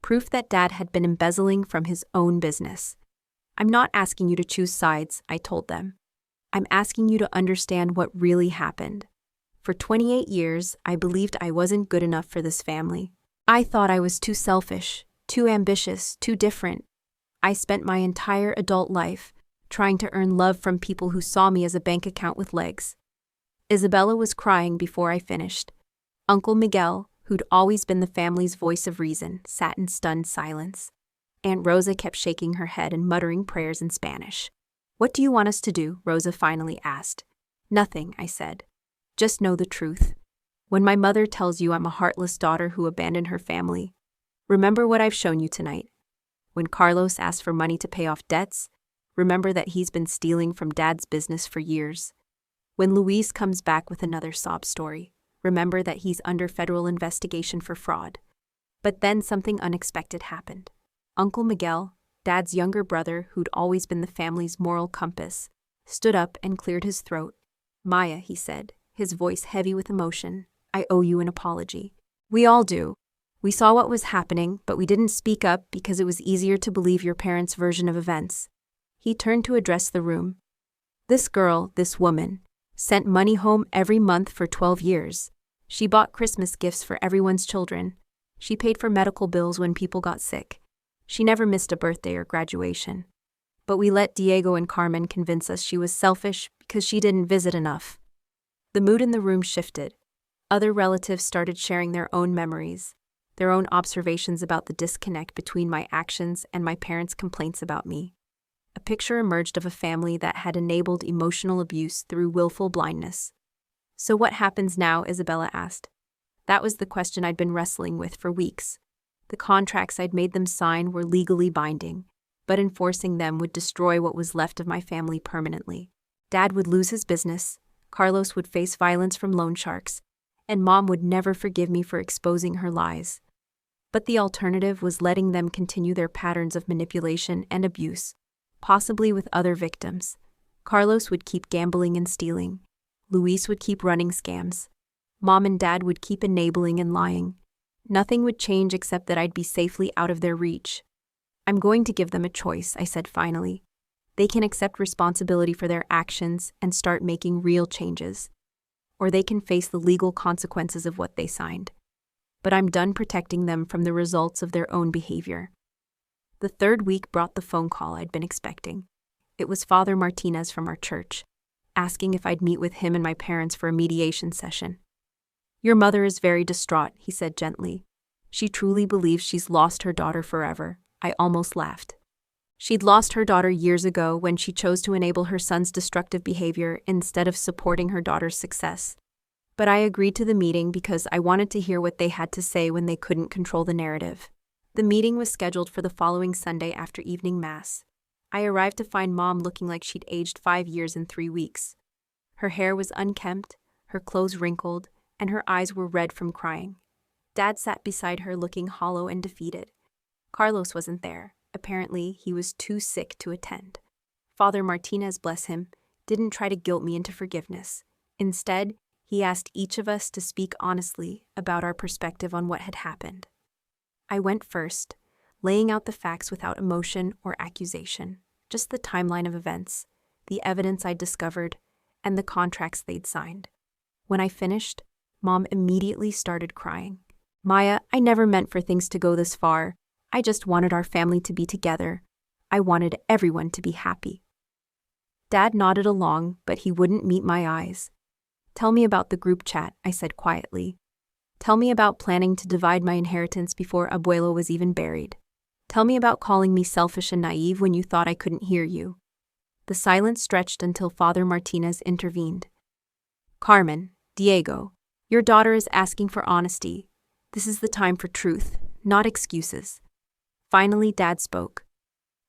[SPEAKER 1] proof that Dad had been embezzling from his own business. I'm not asking you to choose sides, I told them. I'm asking you to understand what really happened. For 28 years, I believed I wasn't good enough for this family. I thought I was too selfish, too ambitious, too different. I spent my entire adult life trying to earn love from people who saw me as a bank account with legs. Isabella was crying before I finished. Uncle Miguel, who'd always been the family's voice of reason, sat in stunned silence. Aunt Rosa kept shaking her head and muttering prayers in Spanish. "What do you want us to do?" Rosa finally asked. "Nothing," I said. "Just know the truth. When my mother tells you I'm a heartless daughter who abandoned her family, remember what I've shown you tonight. When Carlos asks for money to pay off debts, remember that he's been stealing from Dad's business for years. When Luis comes back with another sob story, remember that he's under federal investigation for fraud." But then something unexpected happened. Uncle Miguel, Dad's younger brother who'd always been the family's moral compass, stood up and cleared his throat. "Maya," he said, his voice heavy with emotion, "I owe you an apology. We all do. We saw what was happening, but we didn't speak up because it was easier to believe your parents' version of events." He turned to address the room. "This girl, this woman, sent money home every month for 12 years. She bought Christmas gifts for everyone's children. She paid for medical bills when people got sick. She never missed a birthday or graduation. But we let Diego and Carmen convince us she was selfish because she didn't visit enough." The mood in the room shifted. Other relatives started sharing their own memories, their own observations about the disconnect between my actions and my parents' complaints about me. A picture emerged of a family that had enabled emotional abuse through willful blindness. "So what happens now?" Isabella asked. That was the question I'd been wrestling with for weeks. The contracts I'd made them sign were legally binding, but enforcing them would destroy what was left of my family permanently. Dad would lose his business, Carlos would face violence from loan sharks, and Mom would never forgive me for exposing her lies. But the alternative was letting them continue their patterns of manipulation and abuse, possibly with other victims. Carlos would keep gambling and stealing. Luis would keep running scams. Mom and Dad would keep enabling and lying. Nothing would change except that I'd be safely out of their reach. "I'm going to give them a choice," I said finally. "They can accept responsibility for their actions and start making real changes. Or they can face the legal consequences of what they signed. But I'm done protecting them from the results of their own behavior." The third week brought the phone call I'd been expecting. It was Father Martinez from our church, asking if I'd meet with him and my parents for a mediation session. "Your mother is very distraught," he said gently. "She truly believes she's lost her daughter forever." I almost laughed. She'd lost her daughter years ago when she chose to enable her son's destructive behavior instead of supporting her daughter's success. But I agreed to the meeting because I wanted to hear what they had to say when they couldn't control the narrative. The meeting was scheduled for the following Sunday after evening mass. I arrived to find Mom looking like she'd aged 5 years in 3 weeks. Her hair was unkempt, her clothes wrinkled, and her eyes were red from crying. Dad sat beside her looking hollow and defeated. Carlos wasn't there. Apparently, he was too sick to attend. Father Martinez, bless him, didn't try to guilt me into forgiveness. Instead, he asked each of us to speak honestly about our perspective on what had happened. I went first, laying out the facts without emotion or accusation, just the timeline of events, the evidence I'd discovered, and the contracts they'd signed. When I finished, Mom immediately started crying. "Maya, I never meant for things to go this far. I just wanted our family to be together. I wanted everyone to be happy." Dad nodded along, but he wouldn't meet my eyes. Tell me about the group chat, I said quietly. Tell me about planning to divide my inheritance before Abuelo was even buried. Tell me about calling me selfish and naive when you thought I couldn't hear you. The silence stretched until Father Martinez intervened. Carmen, Diego, your daughter is asking for honesty. This is the time for truth, not excuses. Finally, Dad spoke.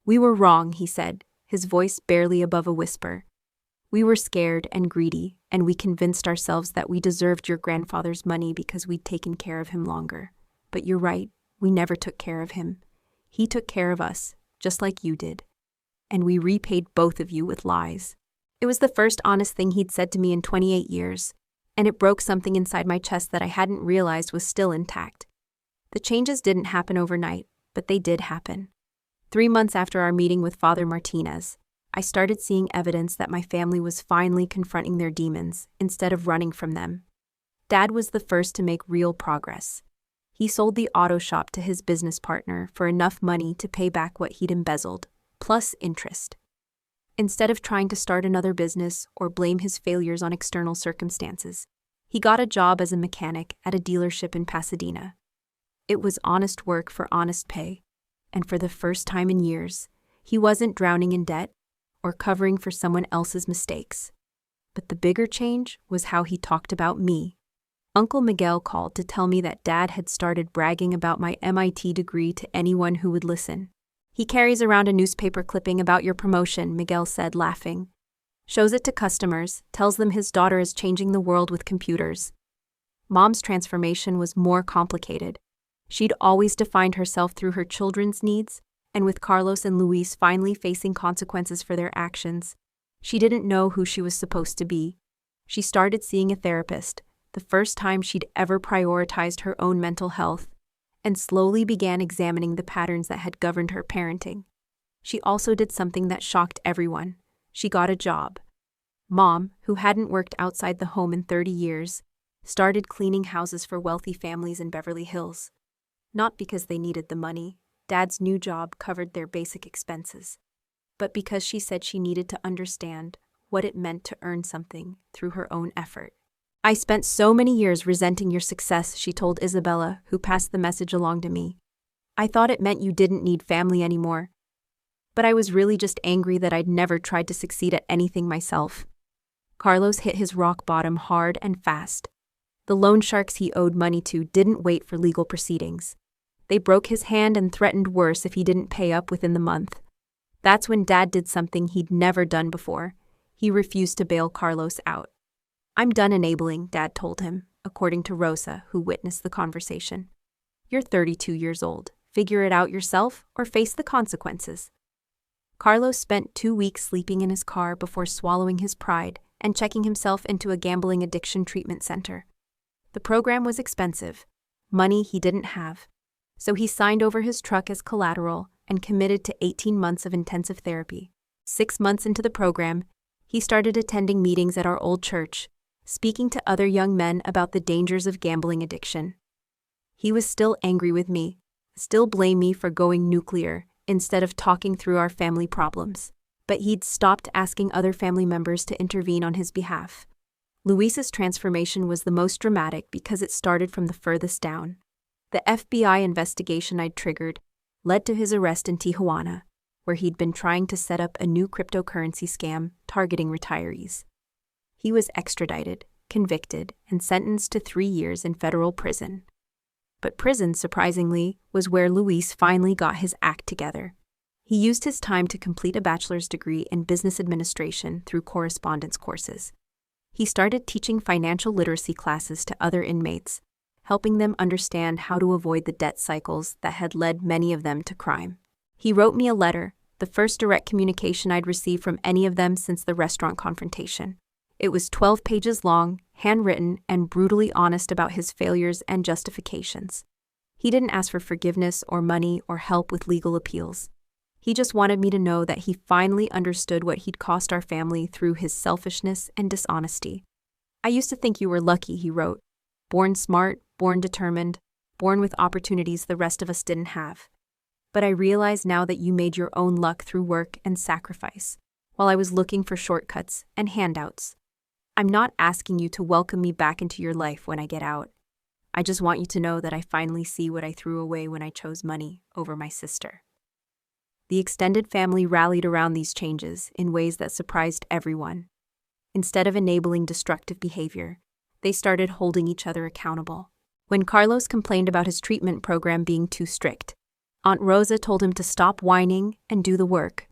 [SPEAKER 1] We were wrong, he said, his voice barely above a whisper. We were scared and greedy, and we convinced ourselves that we deserved your grandfather's money because we'd taken care of him longer. But you're right, we never took care of him. He took care of us, just like you did. And we repaid both of you with lies. It was the first honest thing he'd said to me in 28 years, and it broke something inside my chest that I hadn't realized was still intact. The changes didn't happen overnight, but they did happen. 3 months after our meeting with Father Martinez, I started seeing evidence that my family was finally confronting their demons instead of running from them. Dad was the first to make real progress. He sold the auto shop to his business partner for enough money to pay back what he'd embezzled, plus interest. Instead of trying to start another business or blame his failures on external circumstances, he got a job as a mechanic at a dealership in Pasadena. It was honest work for honest pay, and for the first time in years, he wasn't drowning in debt or covering for someone else's mistakes. But the bigger change was how he talked about me. Uncle Miguel called to tell me that Dad had started bragging about my MIT degree to anyone who would listen. He carries around a newspaper clipping about your promotion, Miguel said, laughing. Shows it to customers, tells them his daughter is changing the world with computers. Mom's transformation was more complicated. She'd always defined herself through her children's needs, and with Carlos and Luis finally facing consequences for their actions, she didn't know who she was supposed to be. She started seeing a therapist, the first time she'd ever prioritized her own mental health, and slowly began examining the patterns that had governed her parenting. She also did something that shocked everyone. She got a job. Mom, who hadn't worked outside the home in 30 years, started cleaning houses for wealthy families in Beverly Hills. Not because they needed the money, Dad's new job covered their basic expenses, but because she said she needed to understand what it meant to earn something through her own effort. I spent so many years resenting your success, she told Isabella, who passed the message along to me. I thought it meant you didn't need family anymore. But I was really just angry that I'd never tried to succeed at anything myself. Carlos hit his rock bottom hard and fast. The loan sharks he owed money to didn't wait for legal proceedings. They broke his hand and threatened worse if he didn't pay up within the month. That's when Dad did something he'd never done before. He refused to bail Carlos out. I'm done enabling, Dad told him, according to Rosa, who witnessed the conversation. You're 32 years old. Figure it out yourself or face the consequences. Carlos spent 2 weeks sleeping in his car before swallowing his pride and checking himself into a gambling addiction treatment center. The program was expensive, money he didn't have, so he signed over his truck as collateral and committed to 18 months of intensive therapy. 6 months into the program, he started attending meetings at our old church, speaking to other young men about the dangers of gambling addiction. He was still angry with me, still blamed me for going nuclear instead of talking through our family problems, but he'd stopped asking other family members to intervene on his behalf. Luis's transformation was the most dramatic because it started from the furthest down. The FBI investigation I'd triggered led to his arrest in Tijuana, where he'd been trying to set up a new cryptocurrency scam targeting retirees. He was extradited, convicted, and sentenced to 3 years in federal prison. But prison, surprisingly, was where Luis finally got his act together. He used his time to complete a bachelor's degree in business administration through correspondence courses. He started teaching financial literacy classes to other inmates, helping them understand how to avoid the debt cycles that had led many of them to crime. He wrote me a letter, the first direct communication I'd received from any of them since the restaurant confrontation. It was 12 pages long, handwritten, and brutally honest about his failures and justifications. He didn't ask for forgiveness or money or help with legal appeals. He just wanted me to know that he finally understood what he'd cost our family through his selfishness and dishonesty. I used to think you were lucky, he wrote. Born smart, born determined, born with opportunities the rest of us didn't have. But I realize now that you made your own luck through work and sacrifice, while I was looking for shortcuts and handouts. I'm not asking you to welcome me back into your life when I get out. I just want you to know that I finally see what I threw away when I chose money over my sister." The extended family rallied around these changes in ways that surprised everyone. Instead of enabling destructive behavior, they started holding each other accountable. When Carlos complained about his treatment program being too strict, Aunt Rosa told him to stop whining and do the work.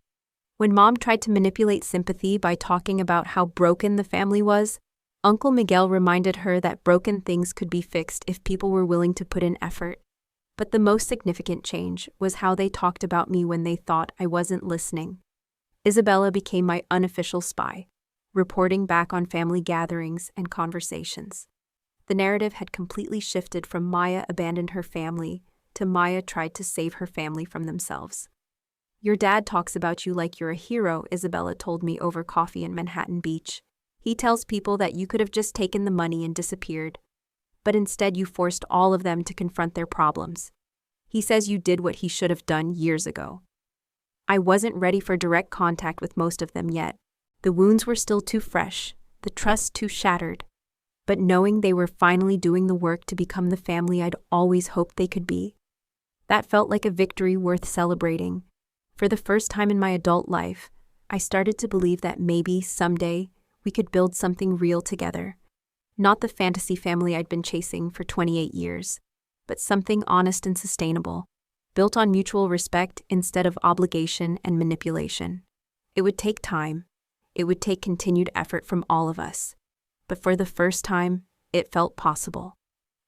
[SPEAKER 1] When Mom tried to manipulate sympathy by talking about how broken the family was, Uncle Miguel reminded her that broken things could be fixed if people were willing to put in effort. But the most significant change was how they talked about me when they thought I wasn't listening. Isabella became my unofficial spy, reporting back on family gatherings and conversations. The narrative had completely shifted from Maya abandoned her family to Maya tried to save her family from themselves. "Your dad talks about you like you're a hero," Isabella told me over coffee in Manhattan Beach. "He tells people that you could have just taken the money and disappeared, but instead you forced all of them to confront their problems. He says you did what he should have done years ago." I wasn't ready for direct contact with most of them yet. The wounds were still too fresh, the trust too shattered. But knowing they were finally doing the work to become the family I'd always hoped they could be, that felt like a victory worth celebrating. For the first time in my adult life, I started to believe that maybe someday we could build something real together. Not the fantasy family I'd been chasing for 28 years, but something honest and sustainable, built on mutual respect instead of obligation and manipulation. It would take time. It would take continued effort from all of us. But for the first time, it felt possible.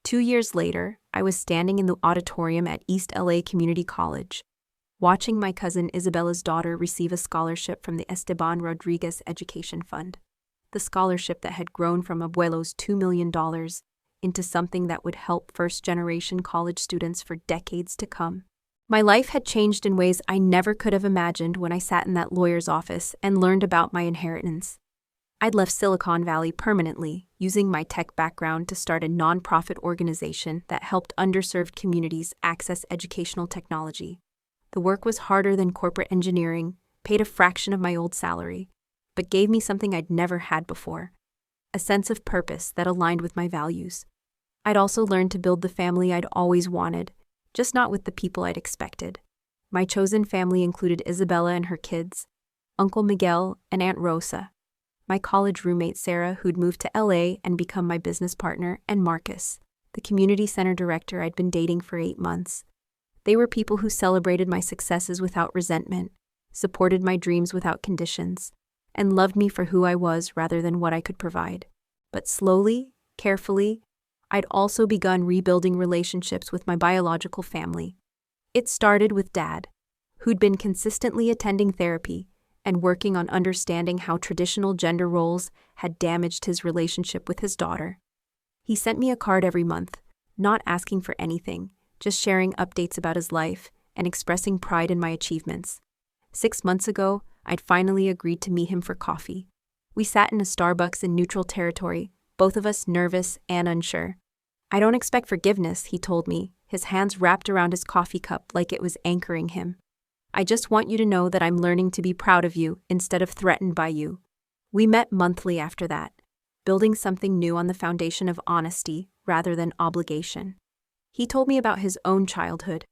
[SPEAKER 1] 2 years later, I was standing in the auditorium at East LA Community College, watching my cousin Isabella's daughter receive a scholarship from the Esteban Rodriguez Education Fund. The scholarship that had grown from Abuelo's $2 million into something that would help first-generation college students for decades to come. My life had changed in ways I never could have imagined when I sat in that lawyer's office and learned about my inheritance. I'd left Silicon Valley permanently, using my tech background to start a nonprofit organization that helped underserved communities access educational technology. The work was harder than corporate engineering, paid a fraction of my old salary, but gave me something I'd never had before, a sense of purpose that aligned with my values. I'd also learned to build the family I'd always wanted, just not with the people I'd expected. My chosen family included Isabella and her kids, Uncle Miguel, and Aunt Rosa, my college roommate Sarah, who'd moved to LA and become my business partner, and Marcus, the community center director I'd been dating for 8 months. They were people who celebrated my successes without resentment, supported my dreams without conditions, and loved me for who I was rather than what I could provide. But slowly, carefully, I'd also begun rebuilding relationships with my biological family. It started with Dad, who'd been consistently attending therapy and working on understanding how traditional gender roles had damaged his relationship with his daughter. He sent me a card every month, not asking for anything, just sharing updates about his life and expressing pride in my achievements. 6 months ago, I'd finally agreed to meet him for coffee. We sat in a Starbucks in neutral territory, both of us nervous and unsure. "I don't expect forgiveness," he told me, his hands wrapped around his coffee cup like it was anchoring him. "I just want you to know that I'm learning to be proud of you instead of threatened by you." We met monthly after that, building something new on the foundation of honesty rather than obligation. He told me about his own childhood,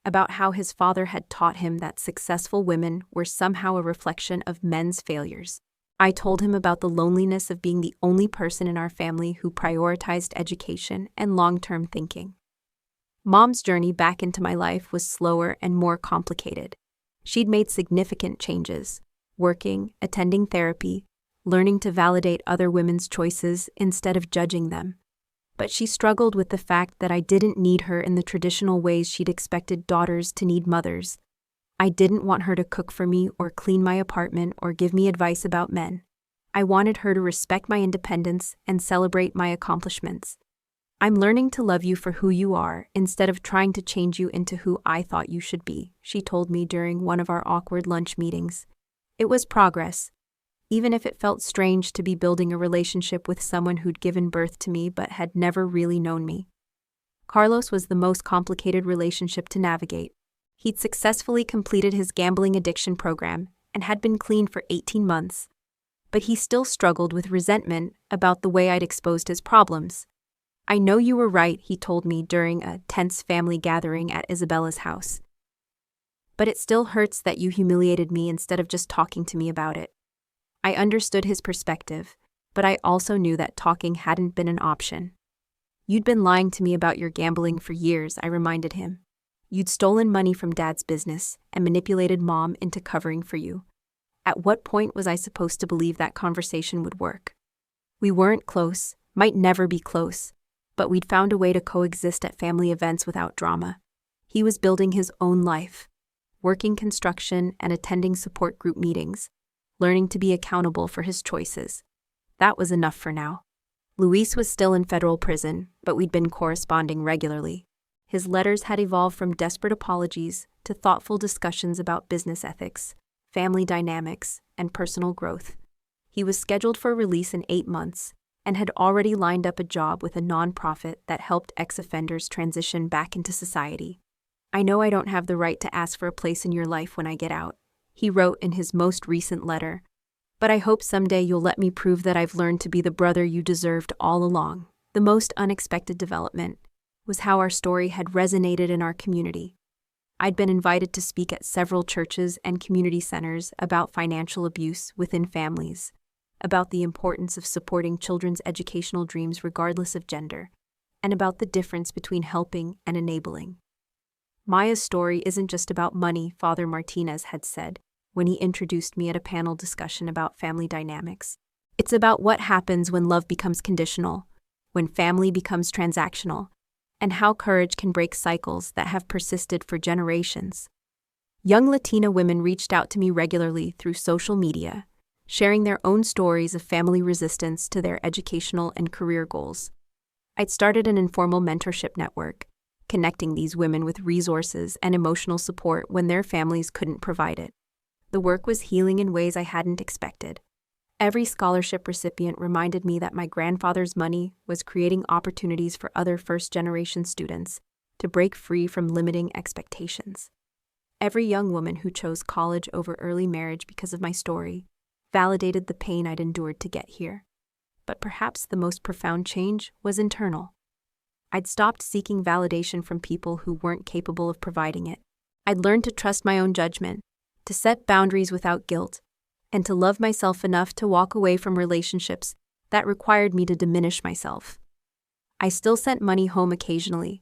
[SPEAKER 1] about how his father had taught him that successful women were somehow a reflection of men's failures. I told him about the loneliness of being the only person in our family who prioritized education and long-term thinking. Mom's journey back into my life was slower and more complicated. She'd made significant changes, working, attending therapy, learning to validate other women's choices instead of judging them. But she struggled with the fact that I didn't need her in the traditional ways she'd expected daughters to need mothers. I didn't want her to cook for me or clean my apartment or give me advice about men. I wanted her to respect my independence and celebrate my accomplishments. "I'm learning to love you for who you are instead of trying to change you into who I thought you should be," she told me during one of our awkward lunch meetings. It was progress, even if it felt strange to be building a relationship with someone who'd given birth to me but had never really known me. Carlos was the most complicated relationship to navigate. He'd successfully completed his gambling addiction program and had been clean for 18 months. but he still struggled with resentment about the way I'd exposed his problems. "I know you were right," he told me during a tense family gathering at Isabella's house. "But it still hurts that you humiliated me instead of just talking to me about it." I understood his perspective, but I also knew that talking hadn't been an option. "You'd been lying to me about your gambling for years," I reminded him. "You'd stolen money from Dad's business and manipulated Mom into covering for you." At what point was I supposed to believe that conversation would work? We weren't close, might never be close, but we'd found a way to coexist at family events without drama. He was building his own life, working construction and attending support group meetings, learning to be accountable for his choices. That was enough for now. Luis was still in federal prison, but we'd been corresponding regularly. His letters had evolved from desperate apologies to thoughtful discussions about business ethics, family dynamics, and personal growth. He was scheduled for release in 8 months and had already lined up a job with a nonprofit that helped ex-offenders transition back into society. "I know I don't have the right to ask for a place in your life when I get out," he wrote in his most recent letter, "but I hope someday you'll let me prove that I've learned to be the brother you deserved all along." The most unexpected development was how our story had resonated in our community. I'd been invited to speak at several churches and community centers about financial abuse within families, about the importance of supporting children's educational dreams regardless of gender, and about the difference between helping and enabling. "Maya's story isn't just about money," Father Martinez had said when he introduced me at a panel discussion about family dynamics. "It's about what happens when love becomes conditional, when family becomes transactional, and how courage can break cycles that have persisted for generations." Young Latina women reached out to me regularly through social media, sharing their own stories of family resistance to their educational and career goals. I'd started an informal mentorship network, connecting these women with resources and emotional support when their families couldn't provide it. The work was healing in ways I hadn't expected. Every scholarship recipient reminded me that my grandfather's money was creating opportunities for other first-generation students to break free from limiting expectations. Every young woman who chose college over early marriage because of my story validated the pain I'd endured to get here. But perhaps the most profound change was internal. I'd stopped seeking validation from people who weren't capable of providing it. I'd learned to trust my own judgment, to set boundaries without guilt, and to love myself enough to walk away from relationships that required me to diminish myself. I still sent money home occasionally,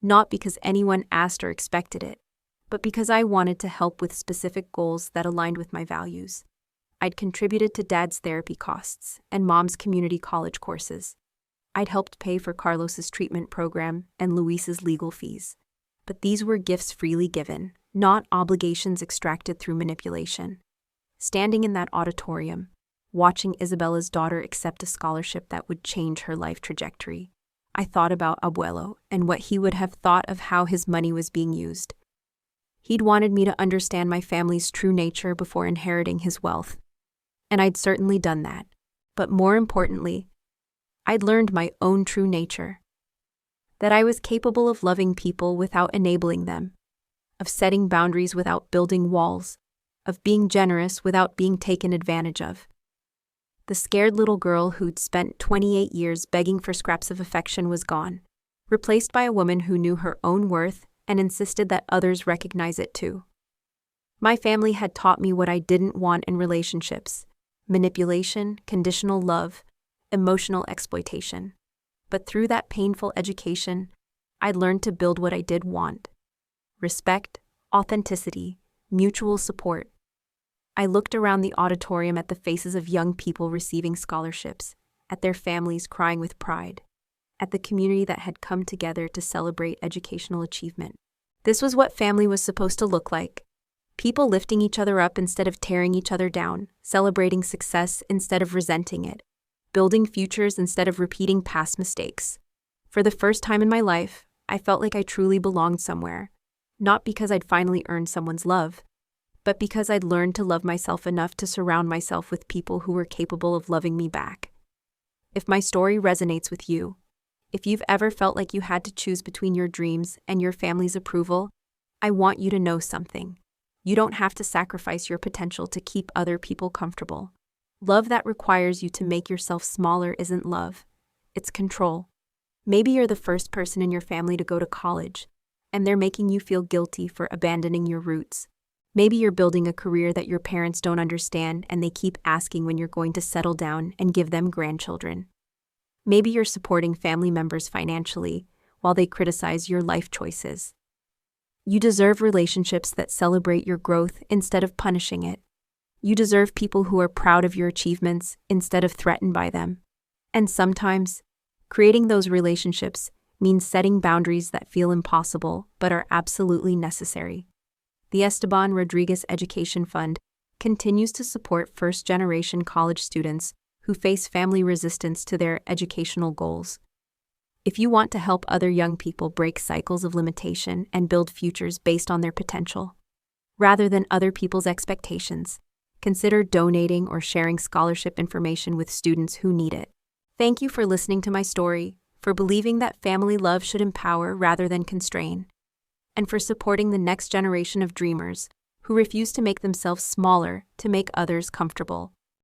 [SPEAKER 1] not because anyone asked or expected it, but because I wanted to help with specific goals that aligned with my values. I'd contributed to Dad's therapy costs and Mom's community college courses. I'd helped pay for Carlos's treatment program and Luis's legal fees. But these were gifts freely given, not obligations extracted through manipulation. Standing in that auditorium, watching Isabella's daughter accept a scholarship that would change her life trajectory, I thought about Abuelo and what he would have thought of how his money was being used. He'd wanted me to understand my family's true nature before inheriting his wealth. And I'd certainly done that. But more importantly, I'd learned my own true nature. That I was capable of loving people without enabling them, of setting boundaries without building walls, of being generous without being taken advantage of. The scared little girl who'd spent 28 years begging for scraps of affection was gone, replaced by a woman who knew her own worth and insisted that others recognize it too. My family had taught me what I didn't want in relationships: manipulation, conditional love, emotional exploitation. But through that painful education, I learned to build what I did want: respect, authenticity, mutual support. I looked around the auditorium at the faces of young people receiving scholarships, at their families crying with pride, at the community that had come together to celebrate educational achievement. This was what family was supposed to look like: people lifting each other up instead of tearing each other down, celebrating success instead of resenting it, building futures instead of repeating past mistakes. For the first time in my life, I felt like I truly belonged somewhere, not because I'd finally earned someone's love, but because I'd learned to love myself enough to surround myself with people who were capable of loving me back. If my story resonates with you, if you've ever felt like you had to choose between your dreams and your family's approval, I want you to know something. You don't have to sacrifice your potential to keep other people comfortable. Love that requires you to make yourself smaller isn't love, it's control. Maybe you're the first person in your family to go to college, and they're making you feel guilty for abandoning your roots. Maybe you're building a career that your parents don't understand and they keep asking when you're going to settle down and give them grandchildren. Maybe you're supporting family members financially while they criticize your life choices. You deserve relationships that celebrate your growth instead of punishing it. You deserve people who are proud of your achievements instead of threatened by them. And sometimes, creating those relationships means setting boundaries that feel impossible but are absolutely necessary. The Esteban Rodriguez Education Fund continues to support first-generation college students who face family resistance to their educational goals. If you want to help other young people break cycles of limitation and build futures based on their potential, rather than other people's expectations, consider donating or sharing scholarship information with students who need it. Thank you for listening to my story, for believing that family love should empower rather than constrain, and for supporting the next generation of dreamers who refuse to make themselves smaller to make others comfortable.